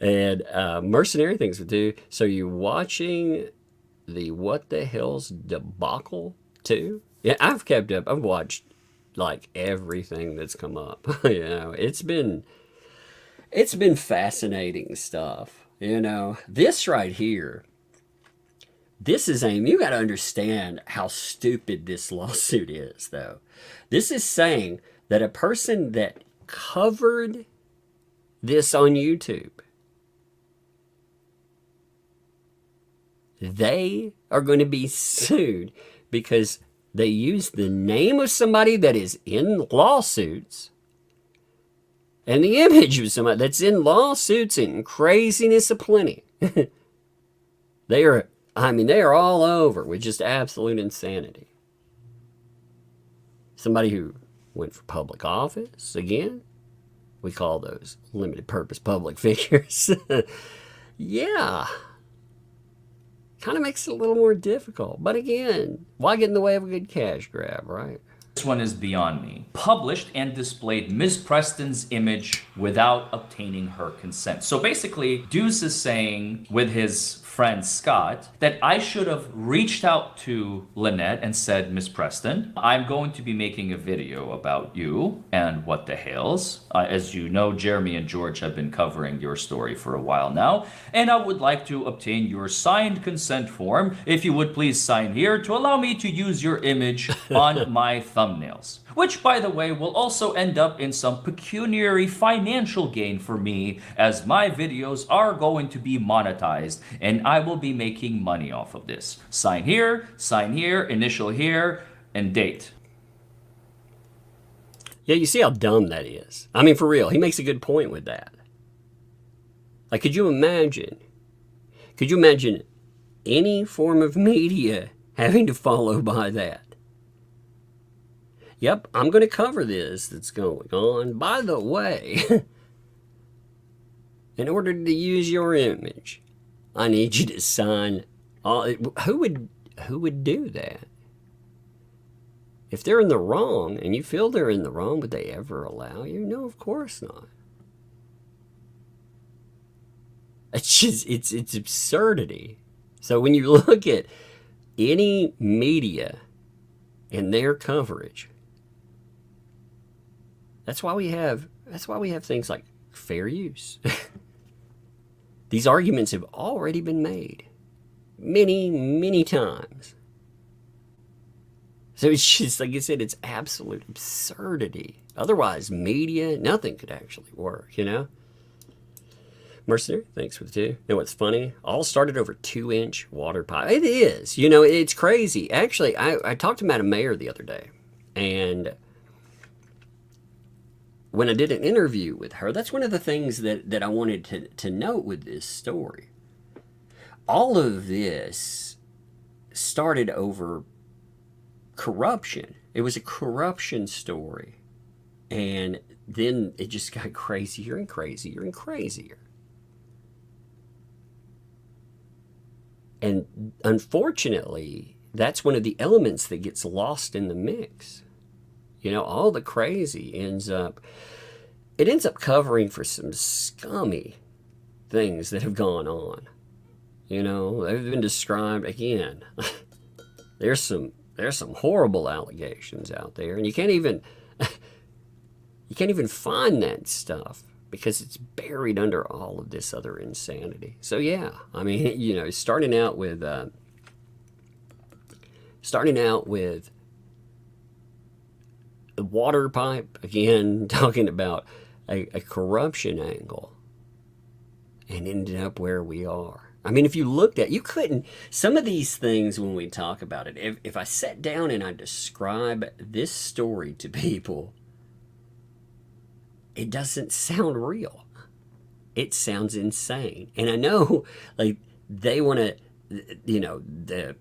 And mercenary things to do. So you're watching the What the Hell's debacle too? Yeah, I've kept up. I've watched like everything that's come up. You know, it's been fascinating stuff. You know, this right here, this is aim. You got to understand how stupid this lawsuit is, though. This is saying that a person that covered this on YouTube, they are going to be sued because they use the name of somebody that is in lawsuits and the image of somebody that's in lawsuits and craziness aplenty. They are all over with just absolute insanity. Somebody who went for public office, again, we call those limited purpose public figures. Yeah. Kind of makes it a little more difficult. But again, why get in the way of a good cash grab, right? This one is beyond me. Published and displayed Miss Preston's image without obtaining her consent. So basically, Deuce is saying with his friend Scott that I should have reached out to Lynette and said, Miss Preston, I'm going to be making a video about you and what the Hales. As you know, Jeremy and George have been covering your story for a while now, and I would like to obtain your signed consent form. If you would please sign here to allow me to use your image on my thumbnails. Which, by the way, will also end up in some pecuniary financial gain for me, as my videos are going to be monetized and I will be making money off of this. Sign here, initial here, and date. Yeah, you see how dumb that is. I mean, for real, he makes a good point with that. Like, could you imagine any form of media having to follow by that? Yep, I'm going to cover this that's going on. By the way, in order to use your image, I need you to sign all. Who would do that? If they're in the wrong and you feel they're in the wrong, would they ever allow you? No, of course not. It's just it's absurdity. So when you look at any media and their coverage, that's why we have things like fair use. These arguments have already been made many, many times. So it's just, like I said, it's absolute absurdity. Otherwise, media, nothing could actually work, you know? Mercenary, thanks for the 2. You know what's funny? All started over 2-inch water pipe. It is. You know, it's crazy. Actually, I talked to Madam Mayor the other day, and when I did an interview with her, that's one of the things that I wanted to note with this story. All of this started over corruption. It was a corruption story. And then it just got crazier and crazier and crazier. And unfortunately, that's one of the elements that gets lost in the mix. You know, all the crazy ends up covering for some scummy things that have gone on. You know, they've been described, again, there's some horrible allegations out there, and you can't even find that stuff because it's buried under all of this other insanity. So yeah, I mean, you know, starting out with the water pipe, again, talking about a corruption angle, and ended up where we are. I mean, if you looked at, you couldn't, some of these things when we talk about it, if I sat down and I describe this story to people, it doesn't sound real. It sounds insane. And I know, like, they want to, you know, the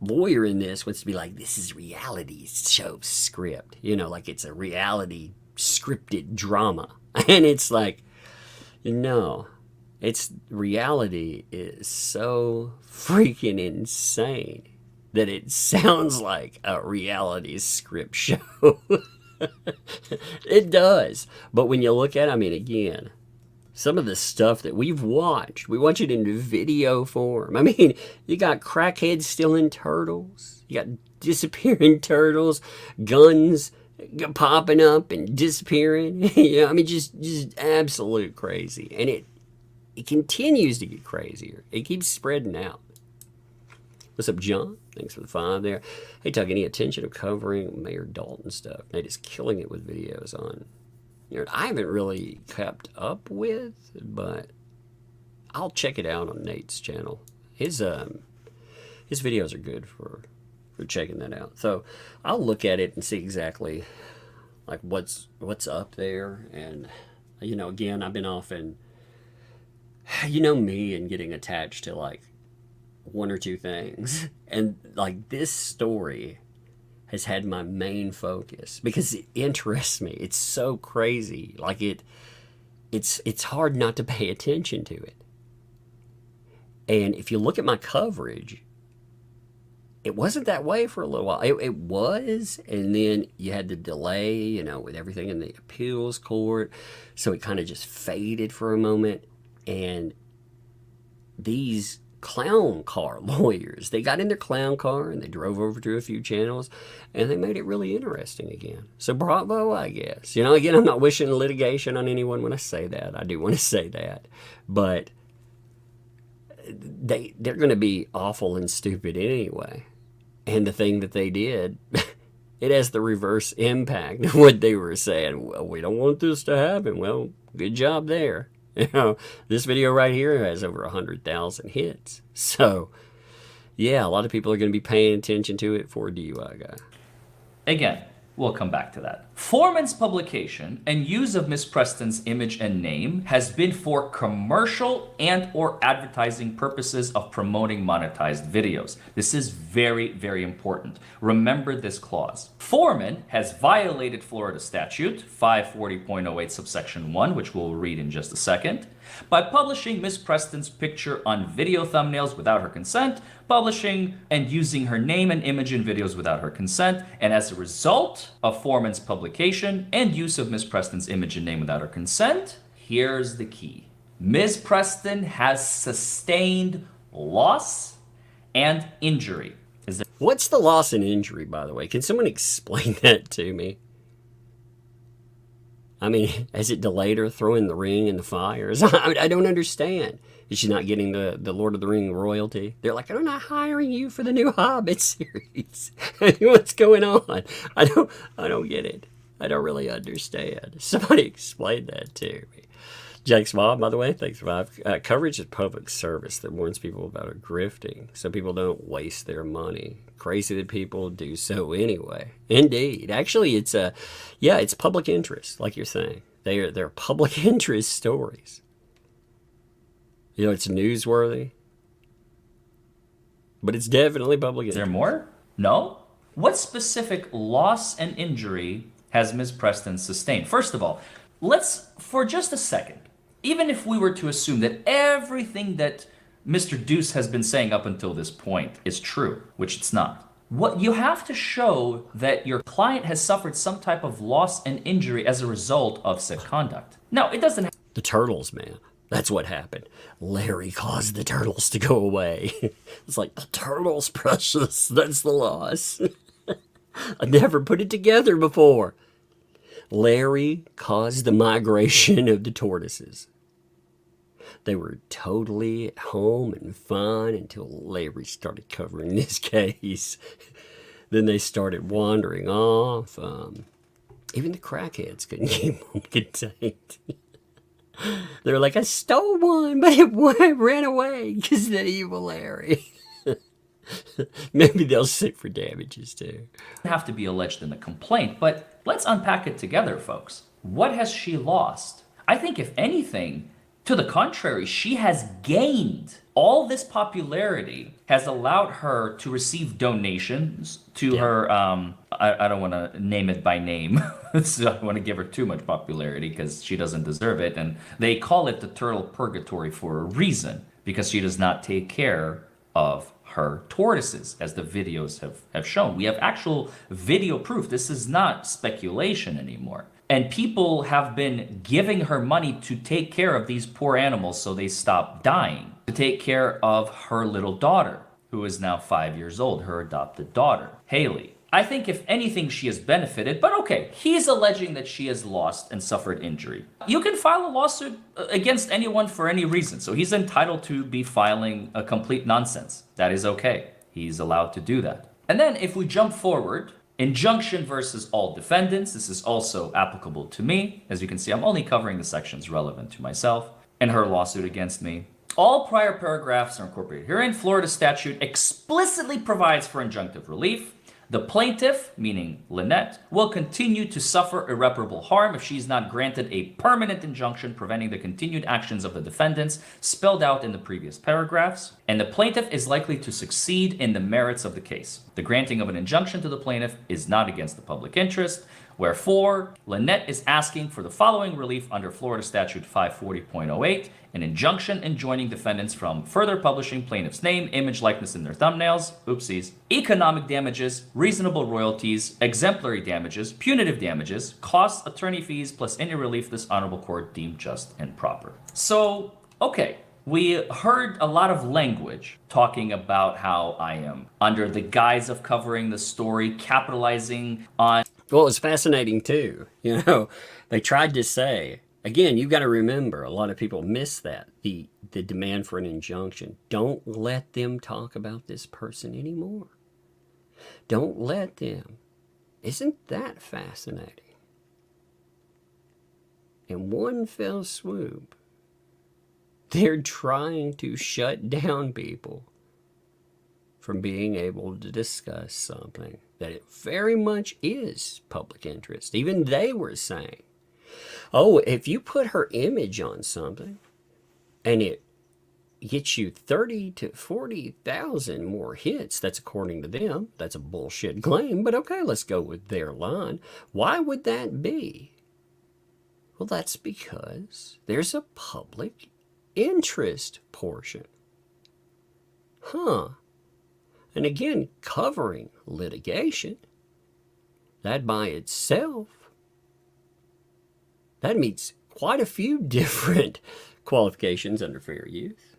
lawyer in this wants to be like, this is reality show script, you know, like it's a reality scripted drama. And it's like, no, it's reality is so freaking insane that it sounds like a reality script show. It does. But when you look at it, I mean, again, some of the stuff that we've watched, we watch it in video form. I mean, you got crackheads stealing turtles. You got disappearing turtles, guns popping up and disappearing. You know, I mean, just absolute crazy. And it continues to get crazier. It keeps spreading out. What's up, John? Thanks for the 5 there. Hey, Tuck, any attention of covering Mayor Dalton stuff? Nate is killing it with videos on. You know, I haven't really kept up with, but I'll check it out on Nate's channel. His videos are good for checking that out. So I'll look at it and see exactly like what's up there. And you know, again, I've been often, you know me, and getting attached to like 1 or 2 things, and like this story has had my main focus because it interests me. It's so crazy. Like it's hard not to pay attention to it. And if you look at my coverage, it wasn't that way for a little while. It was, and then you had the delay, you know, with everything in the appeals court. So it kind of just faded for a moment. And these clown car lawyers, they got in their clown car and they drove over to a few channels and they made it really interesting again. So bravo, I guess. You know, again, I'm not wishing litigation on anyone when I say that. I do want to say that. But they're going to be awful and stupid anyway. And the thing that they did, it has the reverse impact of what they were saying. Well, we don't want this to happen. Well, good job there. You know, this video right here has over 100,000 hits. So, yeah, a lot of people are going to be paying attention to it for a DUI guy. Again, we'll come back to that. Foreman's publication and use of Miss Preston's image and name has been for commercial and or advertising purposes of promoting monetized videos. This is very, very important. Remember this clause. Foreman has violated Florida statute 540.08 subsection 1, which we'll read in just a second, by publishing Miss Preston's picture on video thumbnails without her consent, publishing and using her name and image in videos without her consent, and as a result of Foreman's publication and use of Miss Preston's image and name without her consent, here's the key. Ms. Preston has sustained loss and injury. What's the loss and injury, by the way? Can someone explain that to me? I mean, has it delayed her throwing the ring in the fires? I don't understand. Is she not getting the Lord of the Ring royalty? They're like, I'm not hiring you for the new Hobbit series. What's going on? I don't get it. I don't really understand. Somebody explain that to me. Jake's Bob, by the way, thanks, Bob. Coverage is public service that warns people about grifting, so people don't waste their money. Crazy that people do so anyway. Indeed. Actually, it's public interest, like you're saying. They're public interest stories. You know, it's newsworthy, but it's definitely public interest. Is there more? No? What specific loss and injury has Ms. Preston sustained? First of all, let's, for just a second, even if we were to assume that everything that Mr. Deuce has been saying up until this point is true, which it's not. What you have to show that your client has suffered some type of loss and injury as a result of said conduct. Now, it doesn't have the turtles, man. That's what happened. Larry caused the turtles to go away. It's like, the turtles, precious. That's the loss. I never put it together before. Larry caused the migration of the tortoises. They were totally at home and fine until Larry started covering this case. Then they started wandering off. Even the crackheads couldn't keep them contained. They were like, I stole one, but it ran away because of that evil Larry. Maybe they'll sue for damages too. have to be alleged in the complaint, but let's unpack it together, folks. What has she lost? I think, if anything, to the contrary, she has gained. All this popularity has allowed her to receive donations to her, I don't want to name it by name, so I don't want to give her too much popularity because she doesn't deserve it. And they call it the turtle purgatory for a reason, because she does not take care of her tortoises, as the videos have shown. We have actual video proof. This is not speculation anymore. And people have been giving her money to take care of these poor animals so they stop dying, to take care of her little daughter, who is now 5 years old, her adopted daughter, Hale. I think, if anything, she has benefited, but okay, he's alleging that she has lost and suffered injury. You can file a lawsuit against anyone for any reason, so he's entitled to be filing a complete nonsense. That is okay. He's allowed to do that. And then if we jump forward, injunction versus all defendants. This is also applicable to me. As you can see, I'm only covering the sections relevant to myself and her lawsuit against me. All prior paragraphs are incorporated herein. Florida statute explicitly provides for injunctive relief. The plaintiff, meaning Lynette, will continue to suffer irreparable harm if she is not granted a permanent injunction preventing the continued actions of the defendants spelled out in the previous paragraphs, and the plaintiff is likely to succeed in the merits of the case. The granting of an injunction to the plaintiff is not against the public interest. Wherefore, Lynette is asking for the following relief under Florida Statute 540.08, an injunction enjoining defendants from further publishing plaintiff's name, image, likeness in their thumbnails, oopsies, economic damages, reasonable royalties, exemplary damages, punitive damages, costs, attorney fees, plus any relief this honorable court deemed just and proper. So, okay. We heard a lot of language talking about how I am, under the guise of covering the story, capitalizing on... Well, it's fascinating too. You know, they tried to say, again, you've got to remember, a lot of people miss that, the demand for an injunction. Don't let them talk about this person anymore. Don't let them. Isn't that fascinating? In one fell swoop, they're trying to shut down people from being able to discuss something that it very much is public interest. Even they were saying, oh, if you put her image on something and it gets you 30 to 40,000 more hits, that's according to them. That's a bullshit claim, but okay, let's go with their line. Why would that be? Well, that's because there's a public interest portion. And again, covering litigation, that by itself, that meets quite a few different qualifications under fair use.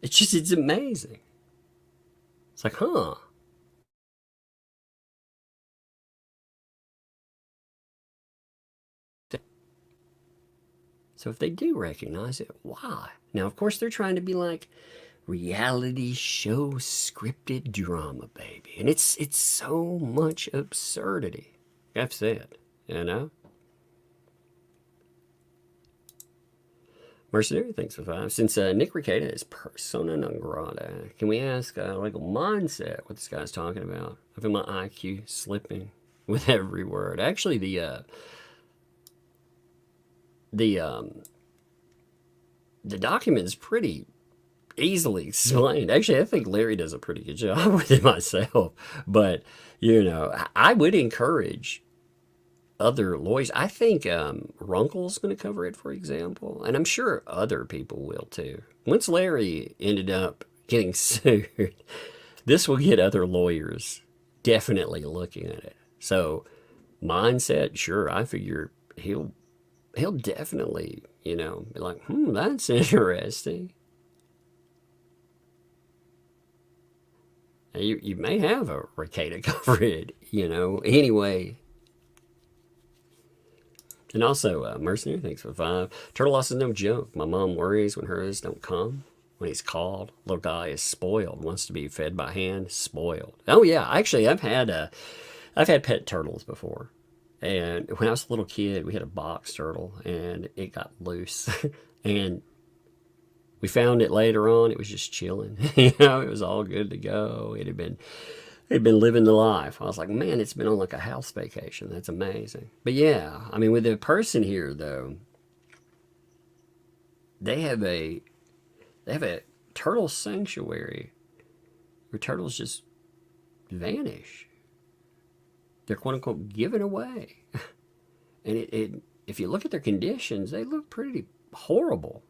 It's amazing. It's like, So if they do recognize it, why? Now, of course, they're trying to be like reality show scripted drama, baby. And it's so much absurdity. I've said, you know? Mercenary, thanks for 5. Since Nick Ricada is persona non grata, can we ask legal mindset what this guy's talking about? I feel my IQ slipping with every word. Actually, the document is pretty easily explained. Actually, I think Larry does a pretty good job with it myself. But, you know, I would encourage other lawyers. I think Runkle's going to cover it, for example. And I'm sure other people will, too. Once Larry ended up getting sued, this will get other lawyers definitely looking at it. So, mindset, sure, I figure he'll definitely, you know, be like, that's interesting. You may have a Ricada cover it, you know, anyway. And also, Mercenary, thanks for 5. Turtle loss is no joke. My mom worries when hers don't come. When he's called, little guy is spoiled, wants to be fed by hand, spoiled. Oh yeah, actually, I've had pet turtles before. And when I was a little kid, we had a box turtle, and it got loose. And we found it later on. It was just chilling. You know, it was all good to go. It had been They'd been living the life. I was like, man, it's been on like a house vacation. That's amazing. But yeah, I mean, with the person here though, they have a turtle sanctuary where turtles just vanish. They're quote unquote given away. And if you look at their conditions, they look pretty horrible.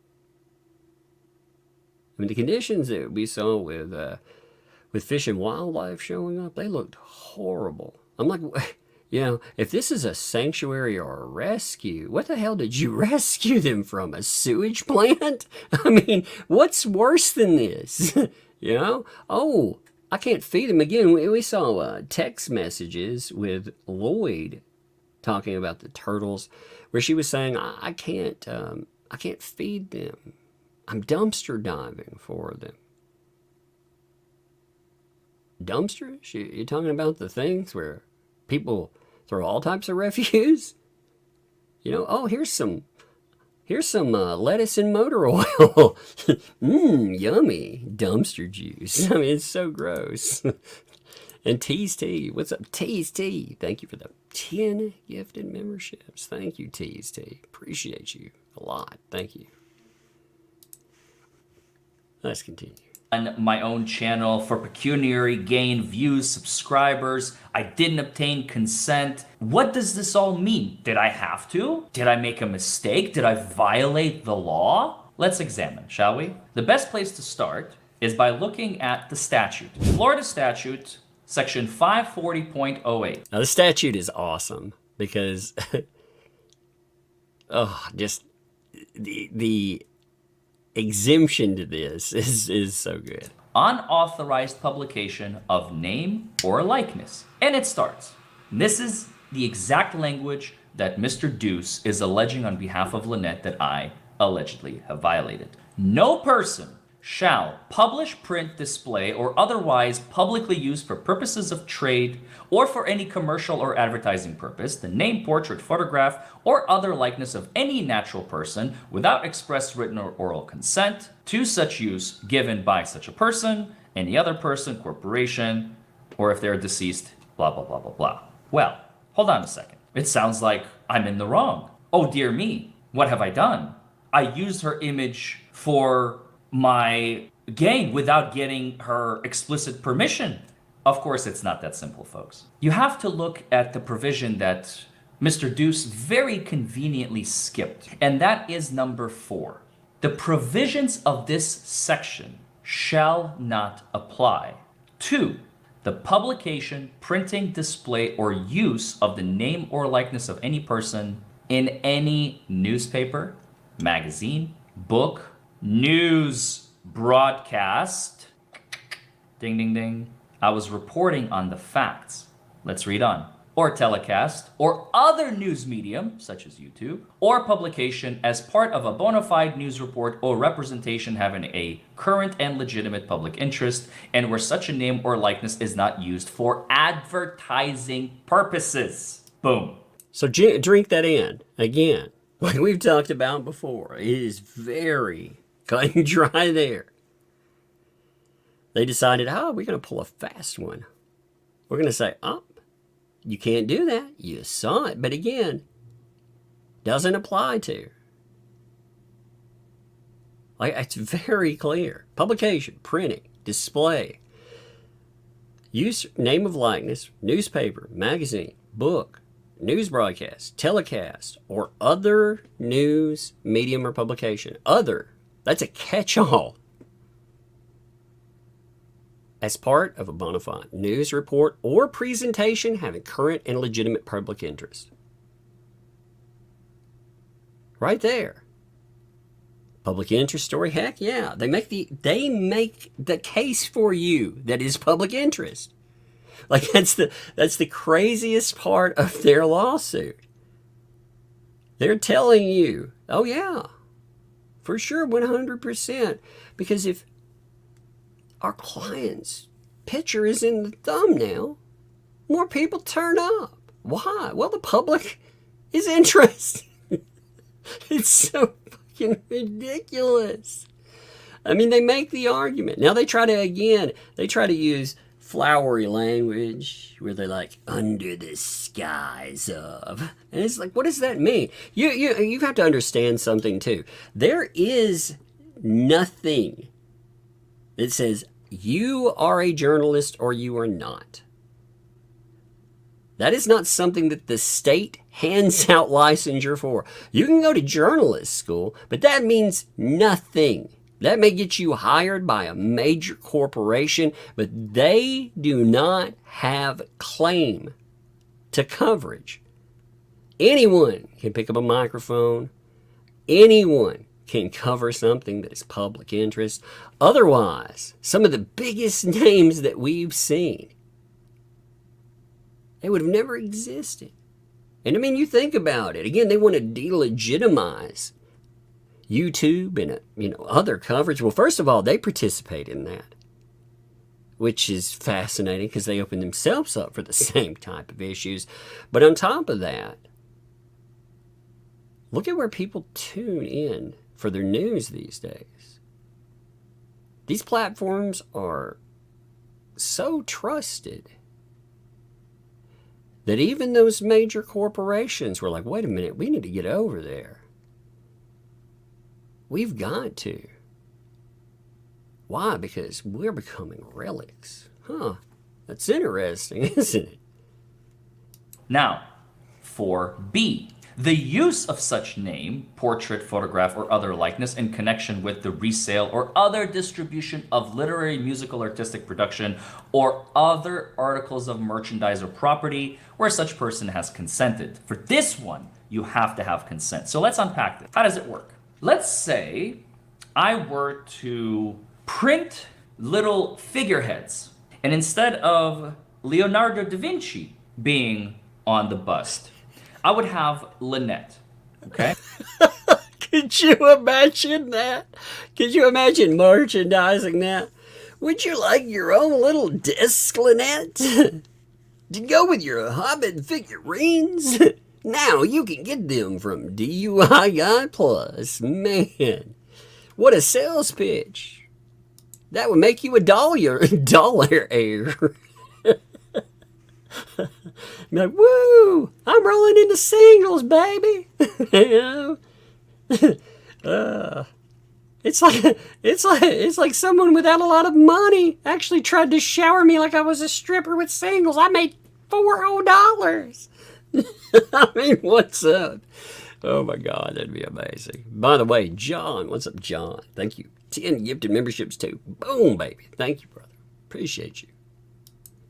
I mean, the conditions that we saw with Fish and Wildlife showing up, they looked horrible. I'm like, you know, if this is a sanctuary or a rescue, what the hell did you rescue them from? A sewage plant? I mean, what's worse than this? You know? Oh, I can't feed them again. We saw text messages with Lloyd talking about the turtles, where she was saying, I can't feed them. I'm dumpster diving for them. Dumpsters? You're talking about the things where people throw all types of refuse? You know, oh, here's some lettuce and motor oil. Yummy. Dumpster juice. I mean, it's so gross. And Tease T. What's up, Tease T? Thank you for the 10 gifted memberships. Thank you, Tease T. Appreciate you a lot. Thank you. Let's continue. On my own channel for pecuniary gain, views, subscribers. I didn't obtain consent. What does this all mean? Did I have to? Did I make a mistake? Did I violate the law? Let's examine, shall we? The best place to start is by looking at the statute. Florida statute, section 540.08. Now, the statute is awesome because, just the exemption to this is so good. Unauthorized publication of name or likeness. And it starts. This is the exact language that Mr. Deuce is alleging on behalf of Lynette that I allegedly have violated. No person shall publish, print, display, or otherwise publicly use for purposes of trade or for any commercial or advertising purpose the name, portrait, photograph, or other likeness of any natural person without express written or oral consent to such use given by such a person, any other person, corporation, or if they're deceased, blah, blah, blah, blah, blah. Well, hold on a second. It sounds like I'm in the wrong. Oh dear me, what have I done? I used her image for my gain without getting her explicit permission. Of course, it's not that simple, folks. You have to look at the provision that Mr. Deuce very conveniently skipped, and that is number 4. The provisions of this section shall not apply to the publication, printing, display, or use of the name or likeness of any person in any newspaper, magazine, book, news broadcast. Ding, ding, ding. I was reporting on the facts. Let's read on. Or telecast, or other news medium, such as YouTube, or publication as part of a bona fide news report or representation having a current and legitimate public interest, and where such a name or likeness is not used for advertising purposes. Boom. So drink that in. Again, like we've talked about before, it is very cut and dry there. They decided, we're going to pull a fast one. We're going to say, you can't do that. You saw it. But again, doesn't apply to. Like, it's very clear. Publication, printing, display, use name of likeness, newspaper, magazine, book, news broadcast, telecast, or other news medium or publication. Other. That's a catch-all. As part of a bona fide news report or presentation having current and legitimate public interest. Right there. Public interest story, heck yeah. They make the case for you that is public interest. Like that's the craziest part of their lawsuit. They're telling you, oh yeah, for sure, 100%. Because if our client's picture is in the thumbnail, more people turn up. Why? Well, the public is interested. It's so fucking ridiculous. I mean, they make the argument. Now they try to use flowery language where they're like, under the skies of. And it's like, what does that mean? You have to understand something too. There is nothing that says you are a journalist or you are not. That is not something that the state hands out licensure for. You can go to journalist school, but that means nothing. That may get you hired by a major corporation, but they do not have claim to coverage. Anyone can pick up a microphone. Anyone can cover something that is public interest. Otherwise, some of the biggest names that we've seen, they would have never existed. And I mean, you think about it. Again, they want to delegitimize YouTube and other coverage. Well, first of all, they participate in that, which is fascinating because they open themselves up for the same type of issues. But on top of that, look at where people tune in for their news these days. These platforms are so trusted that even those major corporations were like, wait a minute, we need to get over there. We've got to. Why? Because we're becoming relics. Huh. That's interesting, isn't it? Now, for B. The use of such name, portrait, photograph, or other likeness in connection with the resale or other distribution of literary, musical, artistic production, or other articles of merchandise or property where such person has consented. For this one, you have to have consent. So let's unpack this. How does it work? Let's say I were to print little figureheads, and instead of Leonardo da Vinci being on the bust, I would have Lynette, okay? Could you imagine that? Could you imagine merchandising that? Would you like your own little disc, Lynette? To go with your Hobbit figurines? Now you can get them from DUI Guy Plus. Man, what a sales pitch. That would make you a dollar heir. Be like, woo! I'm rolling into singles, baby. It's like someone without a lot of money actually tried to shower me like I was a stripper with singles. I made $4. I mean, what's up? Oh my God, that'd be amazing. By the way, John, what's up, John? Thank you. 10 gifted memberships too. Boom, baby. Thank you, brother. Appreciate you.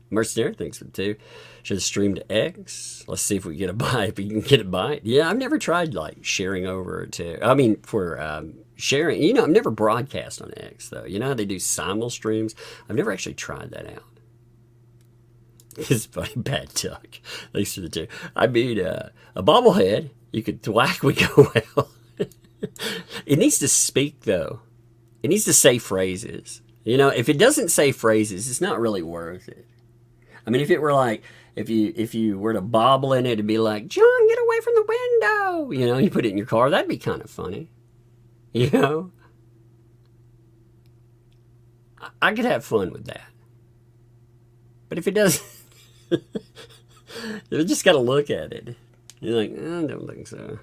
Mercenary, thanks for the 2. Should stream to X. Let's see if we get a bite. If we can get a bite. Yeah, I've never tried like sharing over to, for sharing. I've never broadcast on X though. You know how they do simul streams? I've never actually tried that out. It's funny, bad duck. Thanks for the 2. I mean, a bobblehead, you could thwack would go well. It needs to speak though. It needs to say phrases. If it doesn't say phrases, it's not really worth it. I mean, if it were like, if you were to bobble in it, it'd be like, John, get away from the window. You put it in your car. That'd be kind of funny. I could have fun with that. But if it doesn't, you just got to look at it. You're like, I don't think so.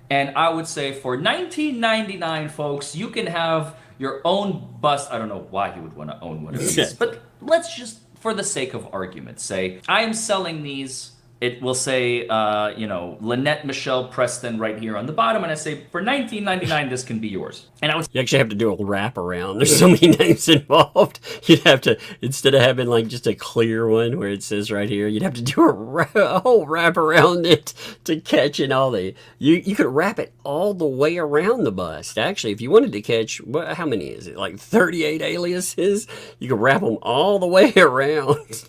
And I would say for $19.99, folks, you can have your own bust. I don't know why he would want to own one of these, but let's just, for the sake of argument, say I am selling these. It will say, Lynette Michelle Preston right here on the bottom, and I say for $19.99, this can be yours. And you actually have to do a wraparound. There's so many names involved. You'd have to, instead of having like just a clear one where it says right here, you'd have to do a whole wrap around it to catch in all the. You could wrap it all the way around the bust. Actually, if you wanted to catch, how many is it? Like 38 aliases. You could wrap them all the way around.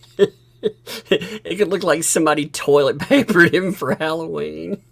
It could look like somebody toilet papered him for Halloween.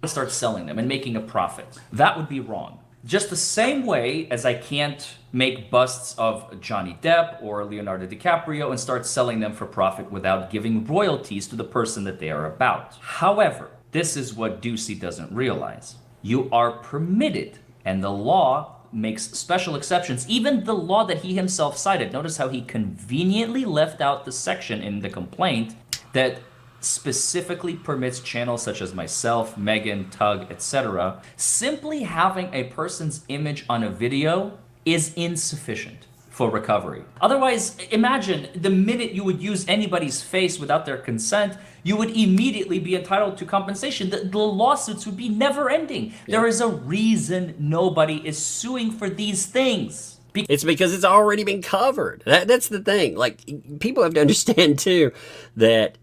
Start selling them and making a profit. That would be wrong. Just the same way as I can't make busts of Johnny Depp or Leonardo DiCaprio and start selling them for profit without giving royalties to the person that they are about. However, this is what Ducey doesn't realize. You are permitted, and the law makes special exceptions. Even the law that he himself cited, notice how he conveniently left out the section in the complaint that specifically permits channels such as myself, Megan, Tug, etc. Simply having a person's image on a video is insufficient for recovery. Otherwise, imagine the minute you would use anybody's face without their consent, you would immediately be entitled to compensation. The lawsuits would be never ending. Yeah. There is a reason nobody is suing for these things. It's because it's already been covered. That's the thing. Like, people have to understand too that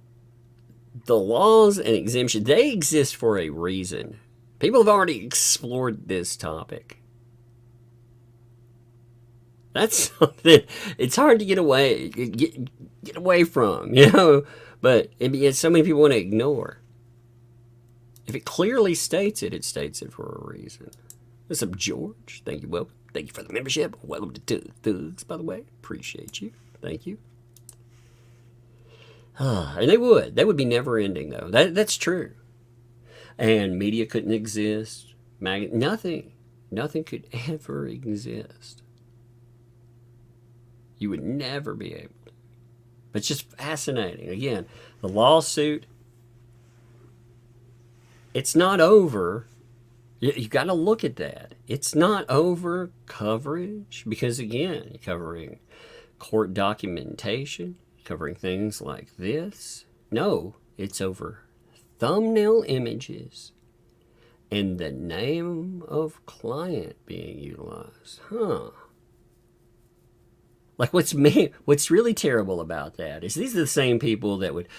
the laws and exemptions, they exist for a reason. People have already explored this topic. That's something it's hard to get away from, you know, but so many people want to ignore. If it clearly states it, it states it for a reason. What's up, George? Thank you, welcome. Thank you for the membership. Welcome to Thugs, by the way. Appreciate you. Thank you. And they would be never ending though. That's true. And media couldn't exist. Nothing could ever exist. You would never be able to. But it's just fascinating. Again, the lawsuit, it's not over. You got to look at that. It's not over coverage because, again, you're covering court documentation, covering things like this. No, it's over thumbnail images and the name of client being utilized. Like what's really terrible about that is these are the same people that would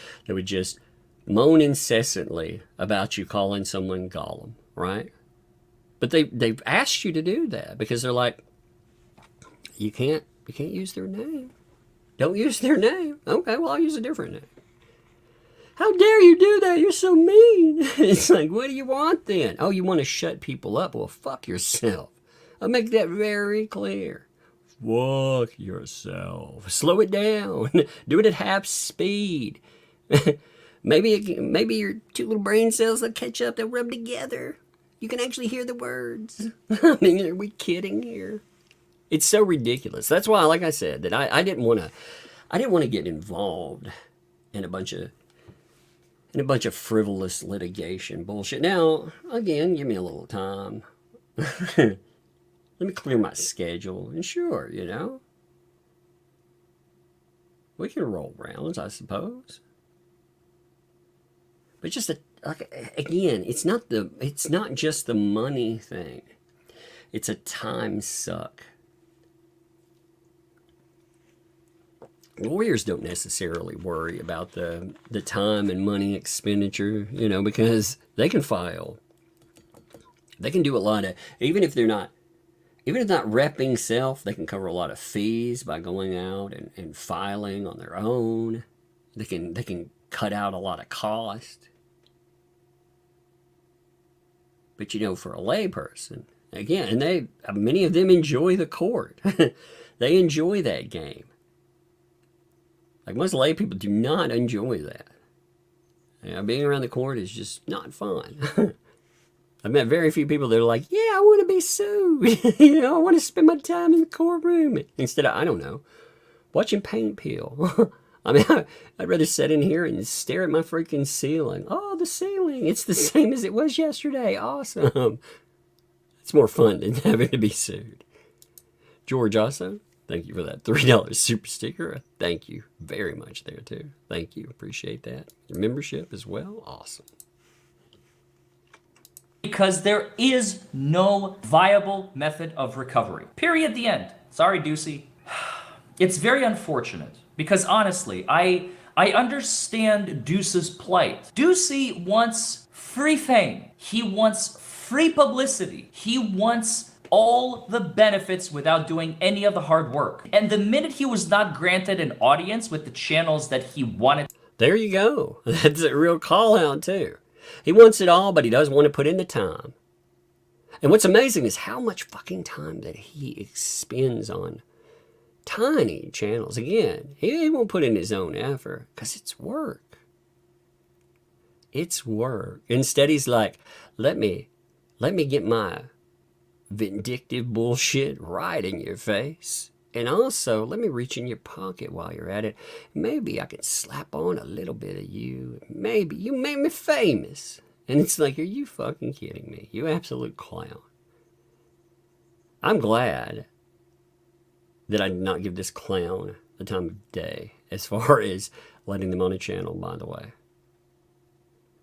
just moan incessantly about you calling someone Gollum, right? But they've asked you to do that because they're like, you can't use their name. Don't use their name. Okay, well I'll use a different name. How dare you do that? You're so mean. It's like, what do you want then? Oh, you want to shut people up? Well, fuck yourself. I'll make that very clear. Fuck yourself. Slow it down. Do it at half speed. maybe your two little brain cells will catch up. They'll rub together. You can actually hear the words. I mean, are we kidding here? It's so ridiculous. That's why, like I said, that I didn't want to get involved in a bunch of frivolous litigation bullshit. Now, again, give me a little time. Let me clear my schedule. And sure, you know, we can roll rounds, I suppose. But just again, it's not just the money thing. It's a time suck. Lawyers don't necessarily worry about the time and money expenditure, you know, because they can file. They can do a lot of, even if not repping self, they can cover a lot of fees by going out and filing on their own. They can cut out a lot of cost. But you know, for a layperson, again, and many of them enjoy the court. They enjoy that game. Like most lay people do not enjoy that. You know, being around the court is just not fun. I've met very few people that are like, yeah, I want to be sued. You know, I want to spend my time in the courtroom. Instead of, I don't know, watching paint peel. I mean, I'd rather sit in here and stare at my freaking ceiling. Oh, the ceiling. It's the same as it was yesterday. Awesome. It's more fun than having to be sued. George also, thank you for that $3 super sticker. Thank you very much there, too. Thank you. Appreciate that. Your membership as well. Awesome. Because there is no viable method of recovery. Period. The end. Sorry, Ducey. It's very unfortunate because honestly, I understand Deuce's plight. Ducey wants free fame. He wants free publicity. He wants all the benefits without doing any of the hard work. And the minute he was not granted an audience with the channels that he wanted. There you go. That's a real call out too. He wants it all, but he doesn't want to put in the time. And what's amazing is how much fucking time that he expends on tiny channels. Again, he won't put in his own effort because it's work. It's work. Instead, he's like, let me get my vindictive bullshit right in your face. And also, let me reach in your pocket while you're at it. Maybe I can slap on a little bit of you. Maybe you made me famous. And it's like, are you fucking kidding me? You absolute clown. I'm glad that I did not give this clown the time of day as far as letting them on a channel, by the way.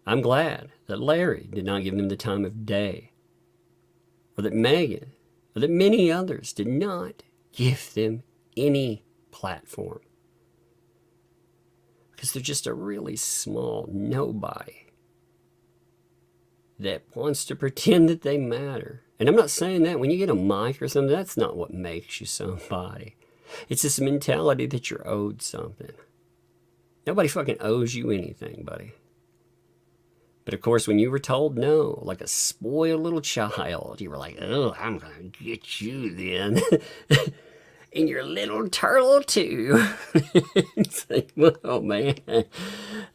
I'm glad that Larry did not give them the time of day, or that Megan, or that many others did not give them any platform. Because they're just a really small nobody that wants to pretend that they matter. And I'm not saying that when you get a mic or something, that's not what makes you somebody. It's this mentality that you're owed something. Nobody fucking owes you anything, buddy. But of course, when you were told no, like a spoiled little child, you were like, oh, I'm going to get you then. And your little turtle too. It's like, oh man.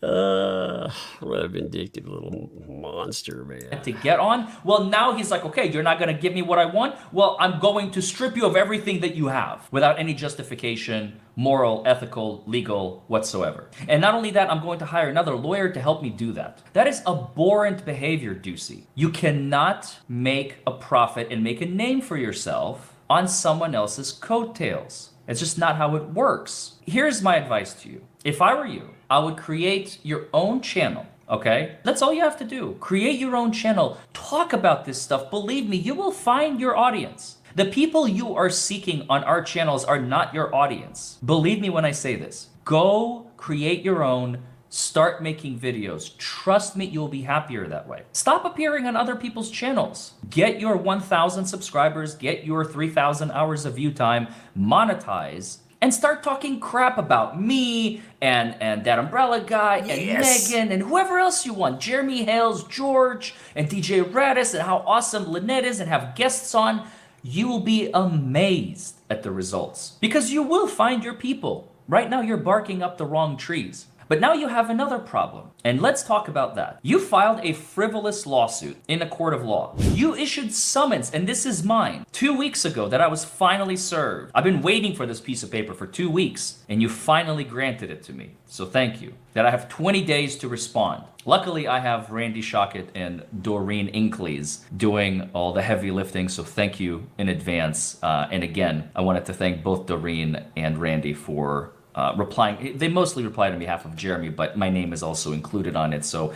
What a vindictive little monster, man. To get on? Well, now he's like, okay, you're not going to give me what I want? Well, I'm going to strip you of everything that you have without any justification, moral, ethical, legal, whatsoever. And not only that, I'm going to hire another lawyer to help me do that. That is abhorrent behavior, Ducey. You cannot make a profit and make a name for yourself on someone else's coattails. It's just not how it works. Here's my advice to you. If I were you, I would create your own channel, okay? That's all you have to do. Create your own channel. Talk about this stuff. Believe me, you will find your audience. The people you are seeking on our channels are not your audience. Believe me when I say this. Go create your own. Start making videos. Trust me, you'll be happier that way. Stop appearing on other people's channels. Get your 1,000 subscribers, get your 3,000 hours of view time, monetize, and start talking crap about me and ThatUmbrellaGuy and Megan and whoever else you want. Jeremy Hales, George, and DJ Radis, and how awesome Lynette is, and have guests on. You will be amazed at the results because you will find your people. Right now, you're barking up the wrong trees. But now you have another problem, and let's talk about that. You filed a frivolous lawsuit in a court of law. You issued summons, and this is mine, 2 weeks ago that I was finally served. I've been waiting for this piece of paper for 2 weeks, and you finally granted it to me. So thank you. That I have 20 days to respond. Luckily, I have Randy Shockett and Doreen Inkleys doing all the heavy lifting, so thank you in advance. And again, I wanted to thank both Doreen and Randy for replying. They mostly replied on behalf of Jeremy, but my name is also included on it, so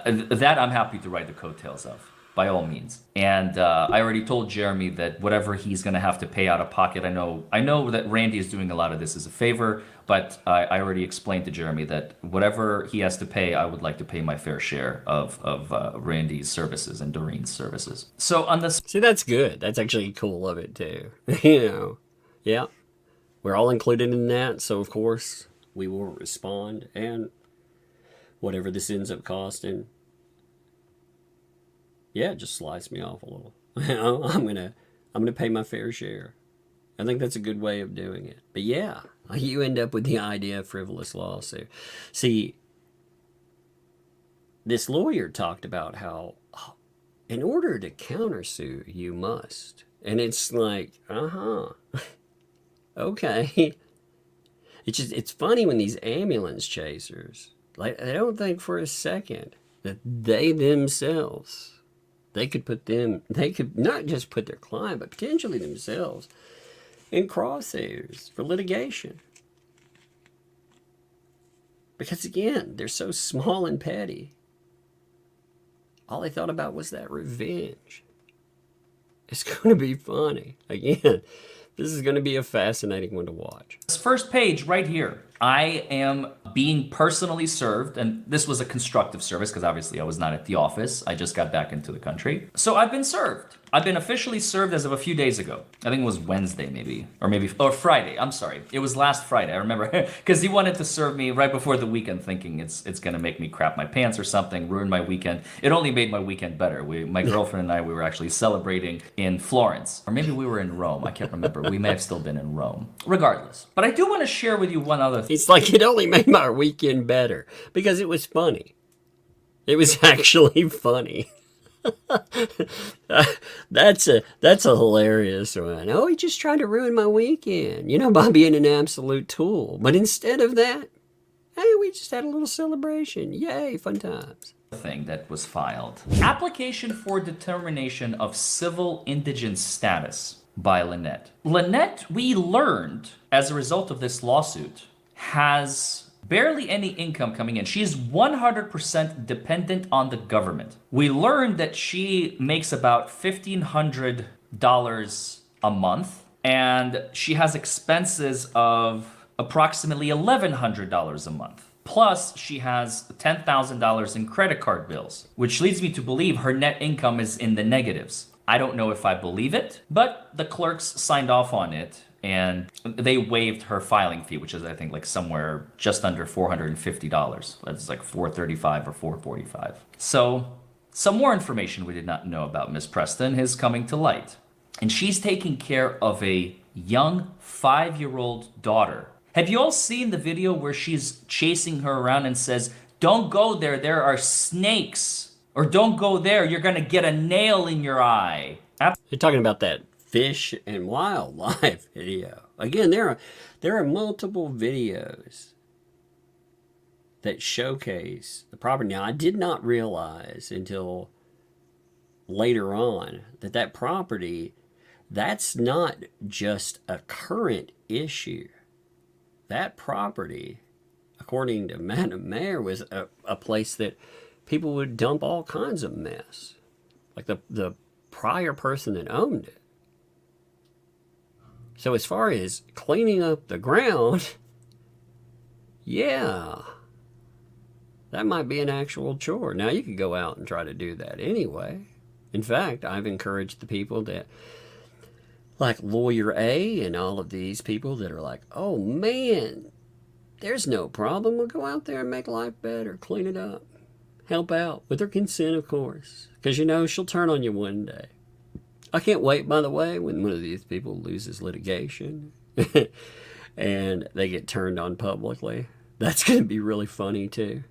that I'm happy to ride the coattails of, by all means. And I already told Jeremy that whatever he's going to have to pay out of pocket, I know that Randy is doing a lot of this as a favor, but I already explained to Jeremy that whatever he has to pay, I would like to pay my fair share of Randy's services and Doreen's services. So on this... See, that's good. That's actually cool of it, too. You know, yeah. We're all included in that, so of course we will respond, and whatever this ends up costing, yeah, just slice me off a little. I'm gonna pay my fair share. I think that's a good way of doing it. But yeah, you end up with the idea of frivolous lawsuit. See, this lawyer talked about how in order to countersue, you must, and it's like, okay. It's funny when these ambulance chasers, like, they don't think for a second that they themselves, they could not just put their client, but potentially themselves in crosshairs for litigation. Because again, they're so small and petty. All they thought about was that revenge. It's going to be funny. Again, this is going to be a fascinating one to watch. This first page right here, I am being personally served, and this was a constructive service because obviously I was not at the office. I just got back into the country. So I've been served. I've been officially served as of a few days ago. I think it was Wednesday or Friday. I'm sorry. It was last Friday. I remember because he wanted to serve me right before the weekend, thinking it's going to make me crap my pants or something, ruin my weekend. It only made my weekend better. My girlfriend and I, we were actually celebrating in Florence, or maybe we were in Rome. I can't remember. We may have still been in Rome. Regardless. But I do want to share with you one other thing. It's like it only made my weekend better because it was funny. It was actually funny. That's a hilarious one. Oh, he just tried to ruin my weekend, by being an absolute tool. But instead of that, hey, we just had a little celebration. Yay, fun times. Thing that was filed. Application for determination of civil indigent status by Lynette. Lynette, we learned as a result of this lawsuit, has barely any income coming in. She is 100% dependent on the government. We learned that she makes about $1,500 a month, and she has expenses of approximately $1,100 a month. Plus, she has $10,000 in credit card bills, which leads me to believe her net income is in the negatives. I don't know if I believe it, but the clerks signed off on it, and they waived her filing fee, which is, I think, like somewhere just under $450. That's like $435 or $445. So, some more information we did not know about Miss Preston is coming to light. And she's taking care of a young 5-year-old daughter. Have you all seen the video where she's chasing her around and says, "Don't go there, there are snakes," or "Don't go there, you're gonna get a nail in your eye"? You're talking about that fish and wildlife video. Again, there are multiple videos that showcase the property. Now, I did not realize until later on that property, that's not just a current issue. That property, according to Madam Mayor, was a place that people would dump all kinds of mess. Like the prior person that owned it. So as far as cleaning up the ground, yeah, that might be an actual chore. Now, you could go out and try to do that anyway. In fact, I've encouraged the people that, like Lawyer A and all of these people that are like, "Oh man, there's no problem. We'll go out there and make life better, clean it up, help out," with her consent, of course, because she'll turn on you one day. I can't wait, by the way, when one of these people loses litigation and they get turned on publicly. That's going to be really funny too,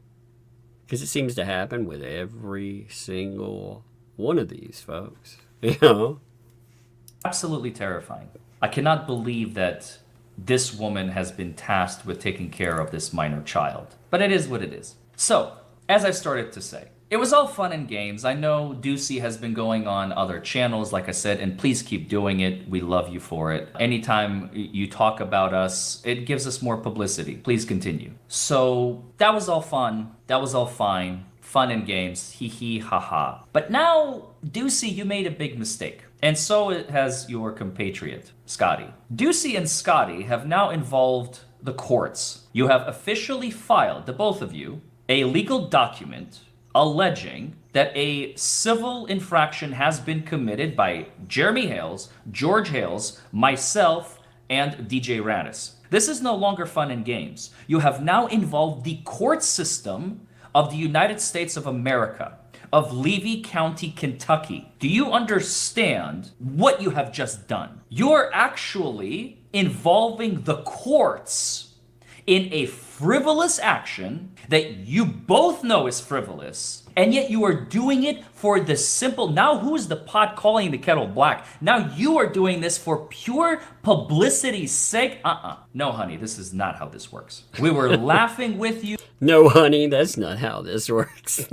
because it seems to happen with every single one of these folks, Absolutely terrifying. I cannot believe that this woman has been tasked with taking care of this minor child. But it is what it is. So, as I started to say, it was all fun and games. I know Ducey has been going on other channels, like I said, and please keep doing it. We love you for it. Anytime you talk about us, it gives us more publicity. Please continue. So, that was all fun. That was all fine. Fun and games. Hee hee ha ha. But now, Ducey, you made a big mistake. And so has your compatriot, Scotty. Ducey and Scotty have now involved the courts. You have officially filed, the both of you, a legal document alleging that a civil infraction has been committed by Jeremy Hales, George Hales, myself, and DJ Radis. This is no longer fun and games. You have now involved the court system of the United States of America, of Levy County, Kentucky. Do you understand what you have just done? You're actually involving the courts in a frivolous action that you both know is frivolous, and yet you are doing it for the simple, now who is the pot calling the kettle black? Now you are doing this for pure publicity's sake? No, honey, this is not how this works. We were laughing with you. No, honey, that's not how this works.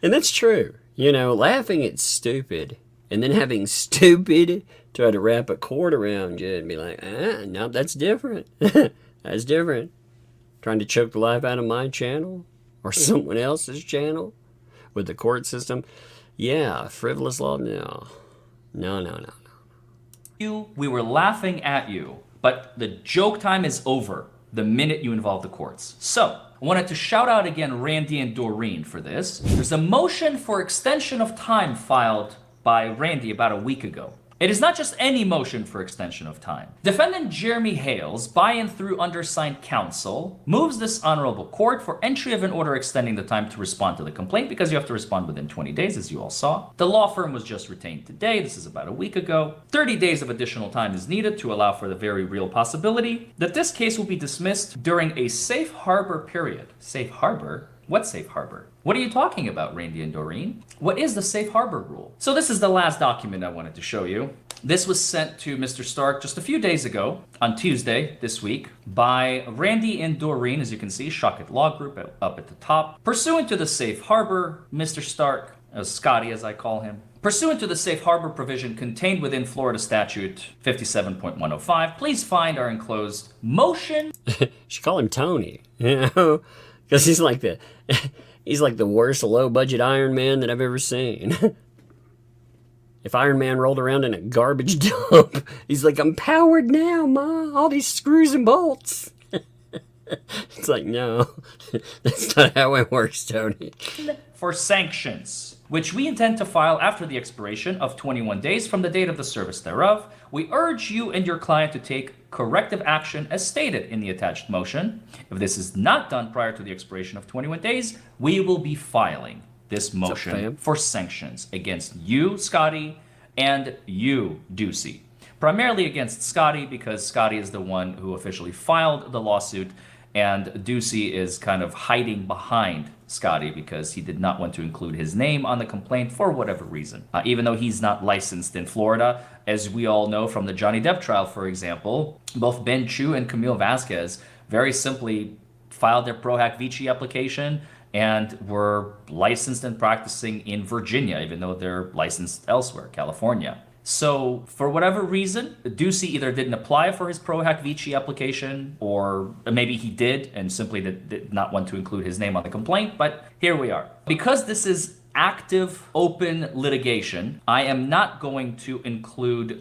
And that's true. Laughing at stupid and then having stupid try to wrap a cord around you and be like, no, that's different. That's different. Trying to choke the life out of my channel or someone else's channel with the court system. Yeah, frivolous law, no. No. We were laughing at you, but the joke time is over the minute you involve the courts. So, I wanted to shout out again Randy and Doreen for this. There's a motion for extension of time filed by Randy about a week ago. It is not just any motion for extension of time. Defendant Jeremy Hales, by and through undersigned counsel, moves this honorable court for entry of an order extending the time to respond to the complaint, because you have to respond within 20 days, as you all saw. The law firm was just retained today. This is about a week ago. 30 days of additional time is needed to allow for the very real possibility that this case will be dismissed during a safe harbor period. Safe harbor? What safe harbor? What are you talking about, Randy and Doreen? What is the safe harbor rule? So this is the last document I wanted to show you. This was sent to Mr. Stark just a few days ago, on Tuesday this week, by Randy and Doreen, as you can see, Shockett Law Group up at the top. Pursuant to the safe harbor, Mr. Stark, Scotty as I call him, pursuant to the safe harbor provision contained within Florida Statute 57.105, please find our enclosed motion. Should call him Tony, you know, because he's like the worst low-budget Iron Man that I've ever seen. If Iron Man rolled around in a garbage dump, he's like, I'm powered now, Ma. All these screws and bolts. It's like, no, that's not how it works, Tony. For sanctions, which we intend to file after the expiration of 21 days from the date of the service thereof, we urge you and your client to take corrective action as stated in the attached motion. If this is not done prior to the expiration of 21 days, we will be filing this motion for sanctions against you, Scotty, and you, Ducey. Primarily against Scotty because Scotty is the one who officially filed the lawsuit, and Ducey is kind of hiding behind Scotty because he did not want to include his name on the complaint for whatever reason. Even though he's not licensed in Florida, as we all know from the Johnny Depp trial, for example, both Ben Chu and Camille Vasquez very simply filed their Pro Hac Vici application and were licensed and practicing in Virginia, even though they're licensed elsewhere, California. So for whatever reason, Ducey either didn't apply for his Pro Hac Vici application, or maybe he did and simply did not want to include his name on the complaint, but here we are. Because this is active, open litigation, I am not going to include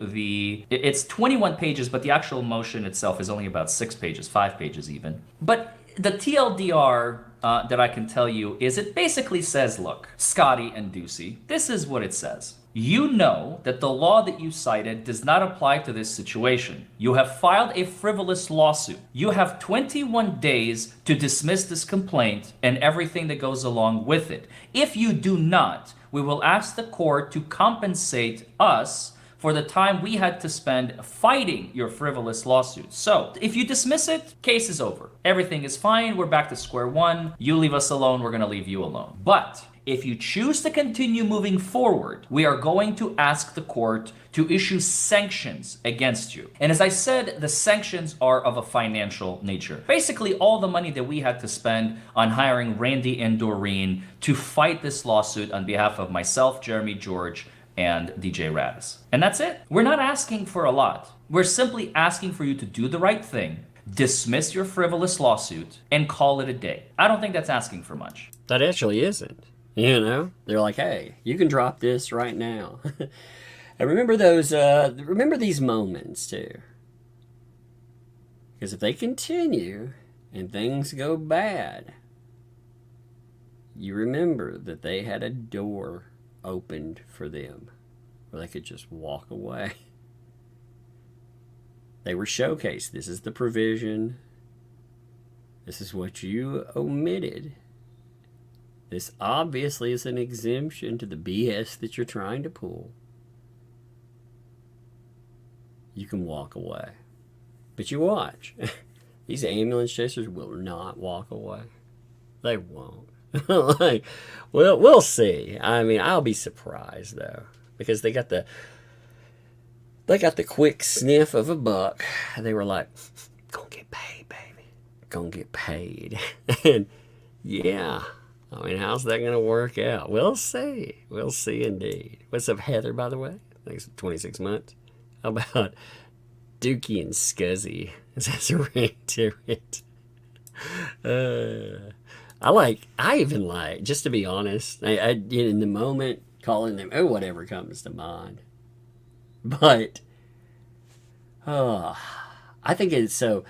it's 21 pages, but the actual motion itself is only about 6 pages, 5 pages even. But the TLDR that I can tell you is it basically says, look, Scotty and Ducey, this is what it says. You know that the law that you cited does not apply to this situation. You have filed a frivolous lawsuit. You have 21 days to dismiss this complaint and everything that goes along with it. If you do not, we will ask the court to compensate us for the time we had to spend fighting your frivolous lawsuit. So, if you dismiss it, case is over. Everything is fine, we're back to square one. You leave us alone, we're gonna leave you alone. But if you choose to continue moving forward, we are going to ask the court to issue sanctions against you. And as I said, the sanctions are of a financial nature. Basically, all the money that we had to spend on hiring Randy and Doreen to fight this lawsuit on behalf of myself, Jeremy George, and DJ Radis. And that's it. We're not asking for a lot. We're simply asking for you to do the right thing, dismiss your frivolous lawsuit, and call it a day. I don't think that's asking for much. That actually isn't. You know, they're like, hey, you can drop this right now. And remember remember these moments too. Because if they continue and things go bad, you remember that they had a door opened for them where they could just walk away. They were showcased. This is the provision. This is what you omitted. This obviously is an exemption to the BS that you're trying to pull. You can walk away. But you watch. These ambulance chasers will not walk away. They won't. Like, well, we'll see. I mean, I'll be surprised though, because they got the quick sniff of a buck. They were like, "Gonna get paid, baby. Gonna get paid." And yeah, I mean, how's that gonna work out? We'll see. We'll see indeed. What's up, Heather? By the way, thanks for 26 months. How about Dookie and Scuzzy? That's a ring to it. I even like, just to be honest, I in the moment, calling them, whatever comes to mind. But, I think it's so,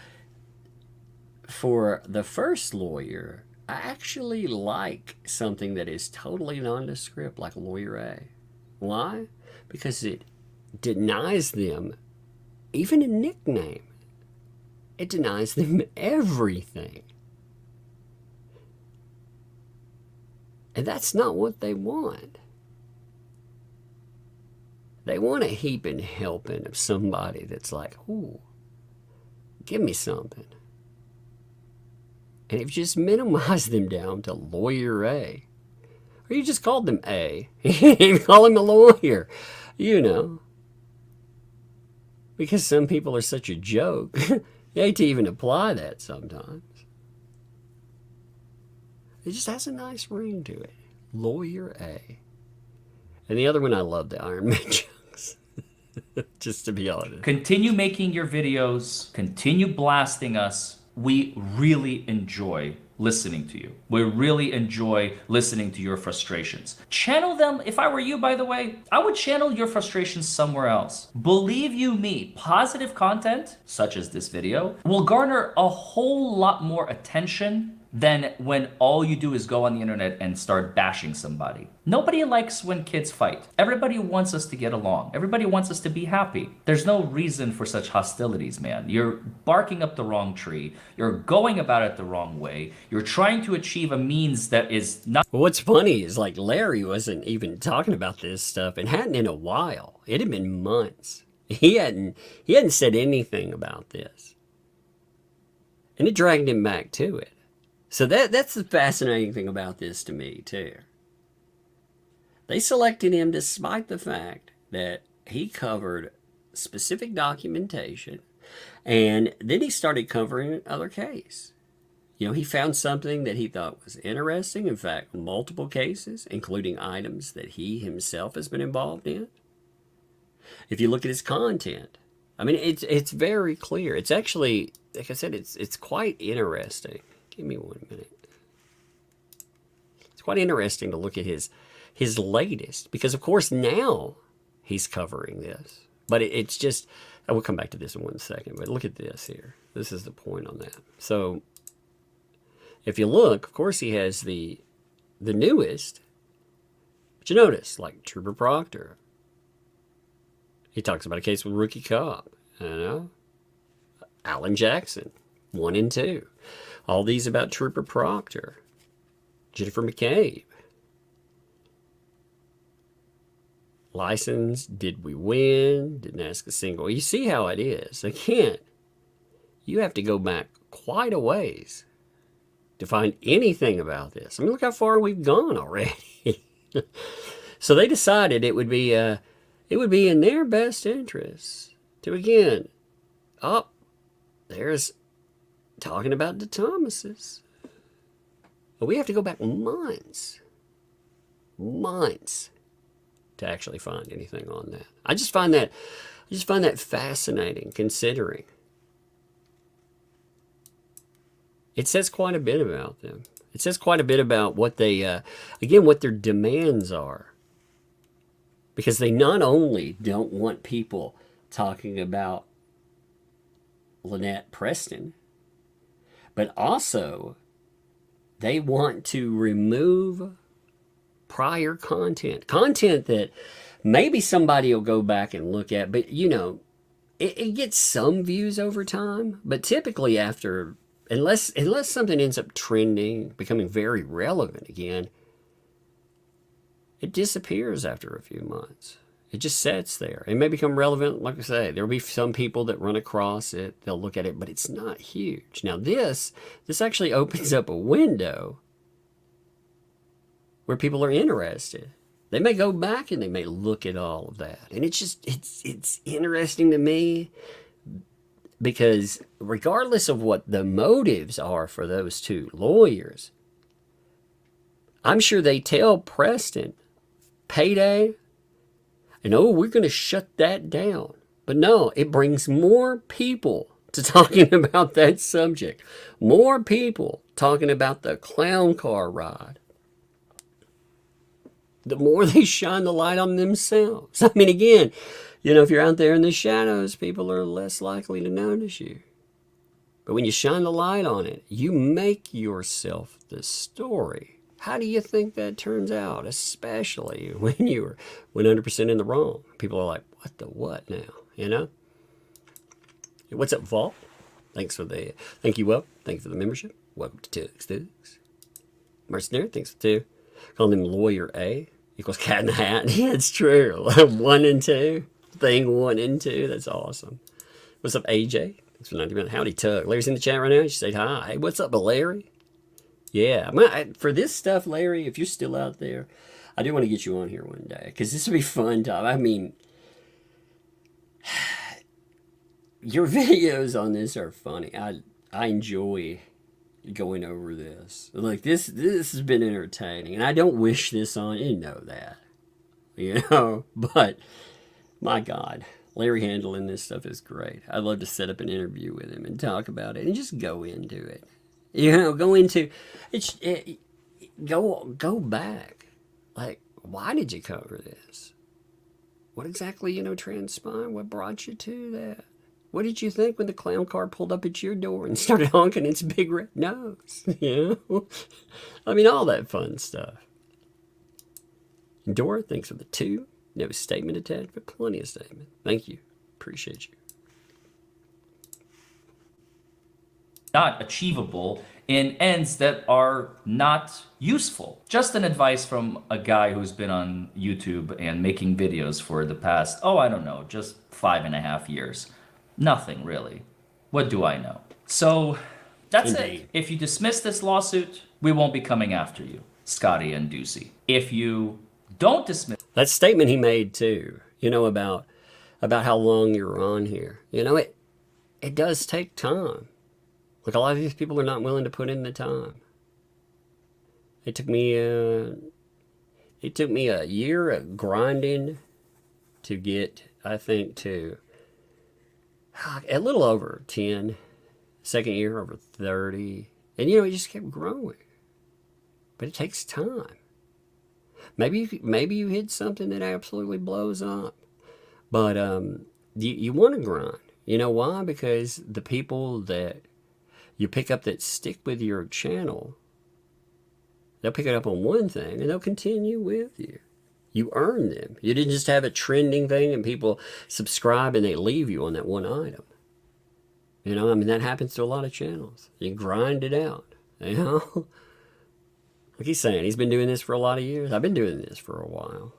for the first lawyer, I actually like something that is totally nondescript, like Lawyer A. Why? Because it denies them even a nickname. It denies them everything. And that's not what they want. They want a heaping helping of somebody that's like, ooh, give me something. And if you just minimize them down to lawyer A, or you just called them A, you call him a lawyer, you know. Because some people are such a joke, you hate to even apply that sometimes. It just has a nice ring to it. Lawyer A. And the other one, I love the Iron Man jokes. Just to be honest. Continue making your videos. Continue blasting us. We really enjoy listening to you. We really enjoy listening to your frustrations. Channel them. If I were you, by the way, I would channel your frustrations somewhere else. Believe you me, positive content, such as this video, will garner a whole lot more attention than when all you do is go on the internet and start bashing somebody. Nobody likes when kids fight. Everybody wants us to get along. Everybody wants us to be happy. There's no reason for such hostilities, man. You're barking up the wrong tree. You're going about it the wrong way. You're trying to achieve a means that is not... Well, what's funny is like Larry wasn't even talking about this stuff and hadn't in a while. It had been months. He hadn't said anything about this. And it dragged him back to it. So that's the fascinating thing about this to me, too. They selected him despite the fact that he covered specific documentation, and then he started covering other cases. You know, he found something that he thought was interesting. In fact, multiple cases, including items that he himself has been involved in. If you look at his content, I mean, it's very clear. It's actually, like I said, it's quite interesting. Give me 1 minute. It's quite interesting to look at his latest, because of course now he's covering this. But it's just, I will come back to this in 1 second, but look at this here. This is the point on that. So if you look, of course he has the newest, but you notice, like Trooper Proctor. He talks about a case with Rookie Cop, you know? Alan Jackson, 1 and 2. All these about Trooper Proctor, Jennifer McCabe. License, did we win? Didn't ask a single. You see how it is. Again, you have to go back quite a ways to find anything about this. I mean, look how far we've gone already. So they decided it would be in their best interest to, again, there's talking about the Thomases. But we have to go back months to actually find anything on that. I just find that fascinating, considering it says quite a bit about them. It says quite a bit about what they, again, what their demands are. Because they not only don't want people talking about Lynette Preston, but also they want to remove prior content that maybe somebody will go back and look at, but you know, it gets some views over time, but typically after, unless something ends up trending, becoming very relevant again, it disappears after a few months. It just sits there. It may become relevant, like I say. There'll be some people that run across it. They'll look at it, but it's not huge. Now this actually opens up a window where people are interested. They may go back and they may look at all of that. And it's interesting to me because regardless of what the motives are for those two lawyers, I'm sure they tell Preston, payday, and we're going to shut that down. But no, it brings more people to talking about that subject. More people talking about the clown car ride. The more they shine the light on themselves. I mean, again, you know, if you're out there in the shadows, people are less likely to notice you. But when you shine the light on it, you make yourself the story. How do you think that turns out, especially when you were 100% in the wrong? People are like, what the what now, you know? Hey, what's up, Vault? Thank you, Will. Thank you for the membership. Welcome to Tux. Mercenary, thanks for 2. Calling him Lawyer A equals cat in the hat. Yeah, it's true. 1 and 2. Thing 1 and 2. That's awesome. What's up, AJ? Thanks for 90 minutes. Howdy, Tug. Larry's in the chat right now. You say hi. Hey, what's up, Larry? Yeah, for this stuff, Larry, if you're still out there, I do want to get you on here one day because this would be fun time. I mean, your videos on this are funny. I enjoy going over this. Like this has been entertaining, and I don't wish this on you. Know that, But my God, Larry handling this stuff is great. I'd love to set up an interview with him and talk about it and just go into it. Go into it. Go back. Like, why did you cover this? What exactly, transpired? What brought you to that? What did you think when the clown car pulled up at your door and started honking its big red nose? I mean, all that fun stuff. Dora, thanks for the 2. No statement attached, but plenty of statement. Thank you. Appreciate you. Not achievable in ends that are not useful. Just an advice from a guy who's been on YouTube and making videos for the past, just 5.5 years. Nothing really. What do I know? So that's it. If you dismiss this lawsuit, we won't be coming after you, Scotty and Ducey. If you don't dismiss that statement he made too, about how long you're on here. It does take time. Like, a lot of these people are not willing to put in the time. It took me a year of grinding to get, I think, to a little over 10. Second year over 30. And it just kept growing. But it takes time. Maybe you hit something that absolutely blows up. But you want to grind. You know why? Because the people that you pick up that stick with your channel, they'll pick it up on one thing and they'll continue with you. You earn them. You didn't just have a trending thing and people subscribe and they leave you on that one item. That happens to a lot of channels. You grind it out, Like he's saying, he's been doing this for a lot of years. I've been doing this for a while.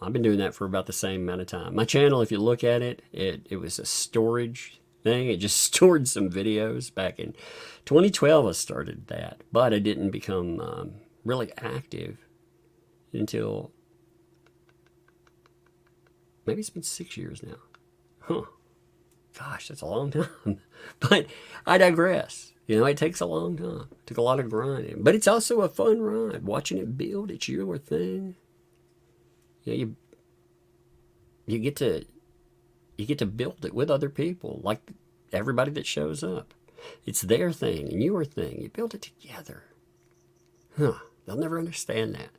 I've been doing that for about the same amount of time. My channel, if you look at it, it was a storage thing. It just stored some videos back in 2012. I started that, but I didn't become really active until maybe it's been 6 years now. Huh. Gosh, that's a long time. But I digress. It takes a long time. It took a lot of grinding. But it's also a fun ride. Watching it build, it's your thing. You get to build it with other people, like everybody that shows up. It's their thing and your thing. You build it together. They'll never understand that.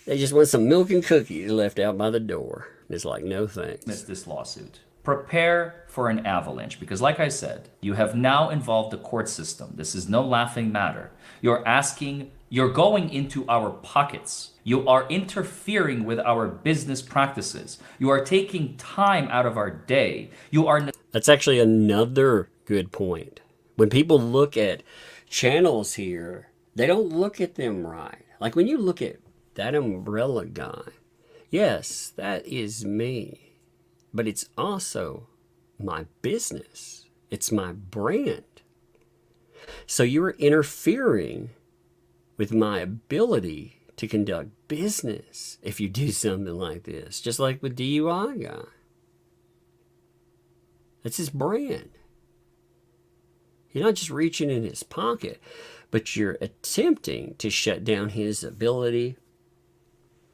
They just want some milk and cookies left out by the door. It's like, no thanks. This lawsuit. Prepare for an avalanche because, like I said, you have now involved the court system. This is no laughing matter. You're going into our pockets. You are interfering with our business practices. You are taking time out of our day. That's actually another good point. When people look at channels here, they don't look at them right. Like when you look at That Umbrella Guy, yes, that is me. But it's also my business. It's my brand. So you're interfering with my ability to conduct business if you do something like this. Just like with DUI guy. That's his brand. You're not just reaching in his pocket, but you're attempting to shut down his ability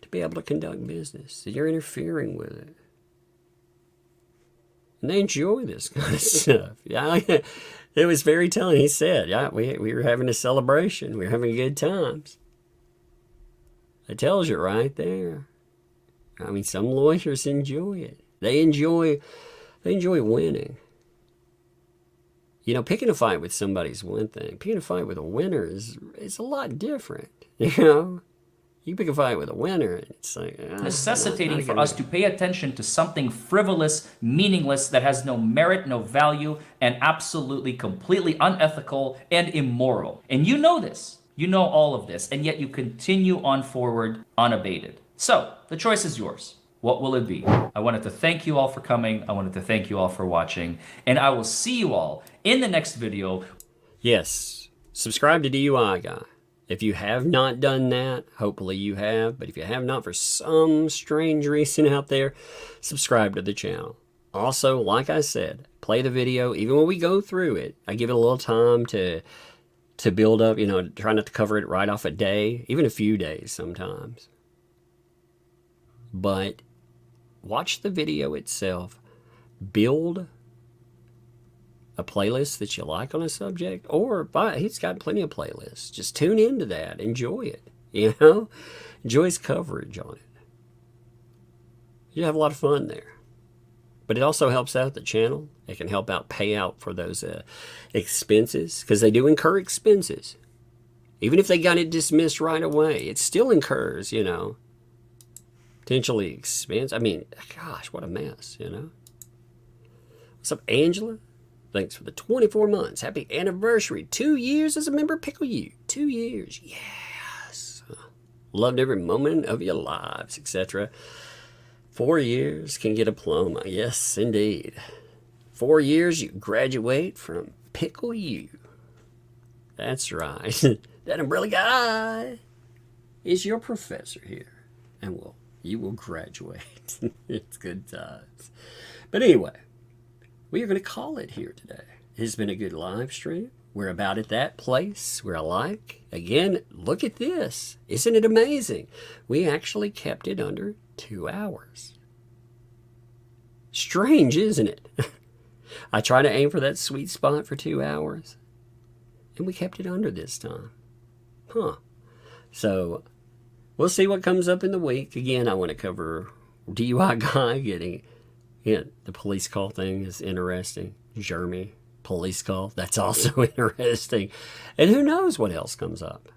to be able to conduct business. So you're interfering with it. And they enjoy this kind of stuff. Yeah, it was very telling. He said, yeah, we were having a celebration. We were having good times. It tells you right there. I mean, some lawyers enjoy it. They enjoy winning. Picking a fight with somebody is one thing. Picking a fight with a winner is a lot different. You pick a fight with a winner, and it's like necessitating for us to pay attention to something frivolous, meaningless, that has no merit, no value, and absolutely, completely unethical and immoral. And you know this. You know all of this, and yet you continue on forward unabated. So the choice is yours. what will it be? I wanted to thank you all for coming. I wanted to thank you all for watching. And I will see you all in the next video. Yes, subscribe to DUI Guy. If you have not done that, hopefully you have. But if you have not for some strange reason out there, subscribe to the channel. Also, like I said, play the video. Even when we go through it, I give it a little time to build up, you know, try not to cover it right off a day, even a few days sometimes. But watch the video itself. Build a playlist that you like on a subject, or he's got plenty of playlists. Just tune into that. Enjoy it. You know? Enjoy his coverage on it. You have a lot of fun there. But it also helps out the channel. It can help out pay out for those expenses, because they do incur expenses. Even if they got it dismissed right away, it still incurs, you know, potentially expense. I mean, gosh, what a mess, you know. What's up, Angela? Thanks for the 24 months. Happy anniversary. 2 years as a member of Pickle U. 2 years. Yes. Loved every moment of your lives, etc. 4 years can get a diploma. Yes, indeed. 4 years you graduate from Pickle U. That's right. That umbrella guy is your professor here. And you will graduate. It's good times. But anyway, we are going to call it here today. It has been a good live stream. We're about at that place where I like. Again, look at this. Isn't it amazing? We actually kept it under 2 hours. Strange, isn't it? I try to aim for that sweet spot for 2 hours. And we kept it under this time. Huh. So, we'll see what comes up in the week. Again, I want to cover DUI guy getting... Yeah, the police call thing is interesting. Jeremy, police call, that's also interesting. And who knows what else comes up.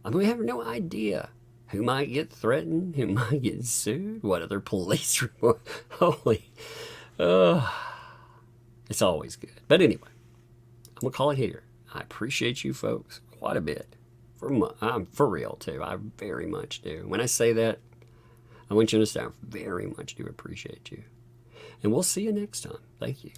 I mean, we have no idea who might get threatened, who might get sued, what other police report. Holy, it's always good. But anyway, I'm going to call it here. I appreciate you folks quite a bit. For real, too. I very much do. When I say that, I want you to understand, I very much do appreciate you. And we'll see you next time. Thank you.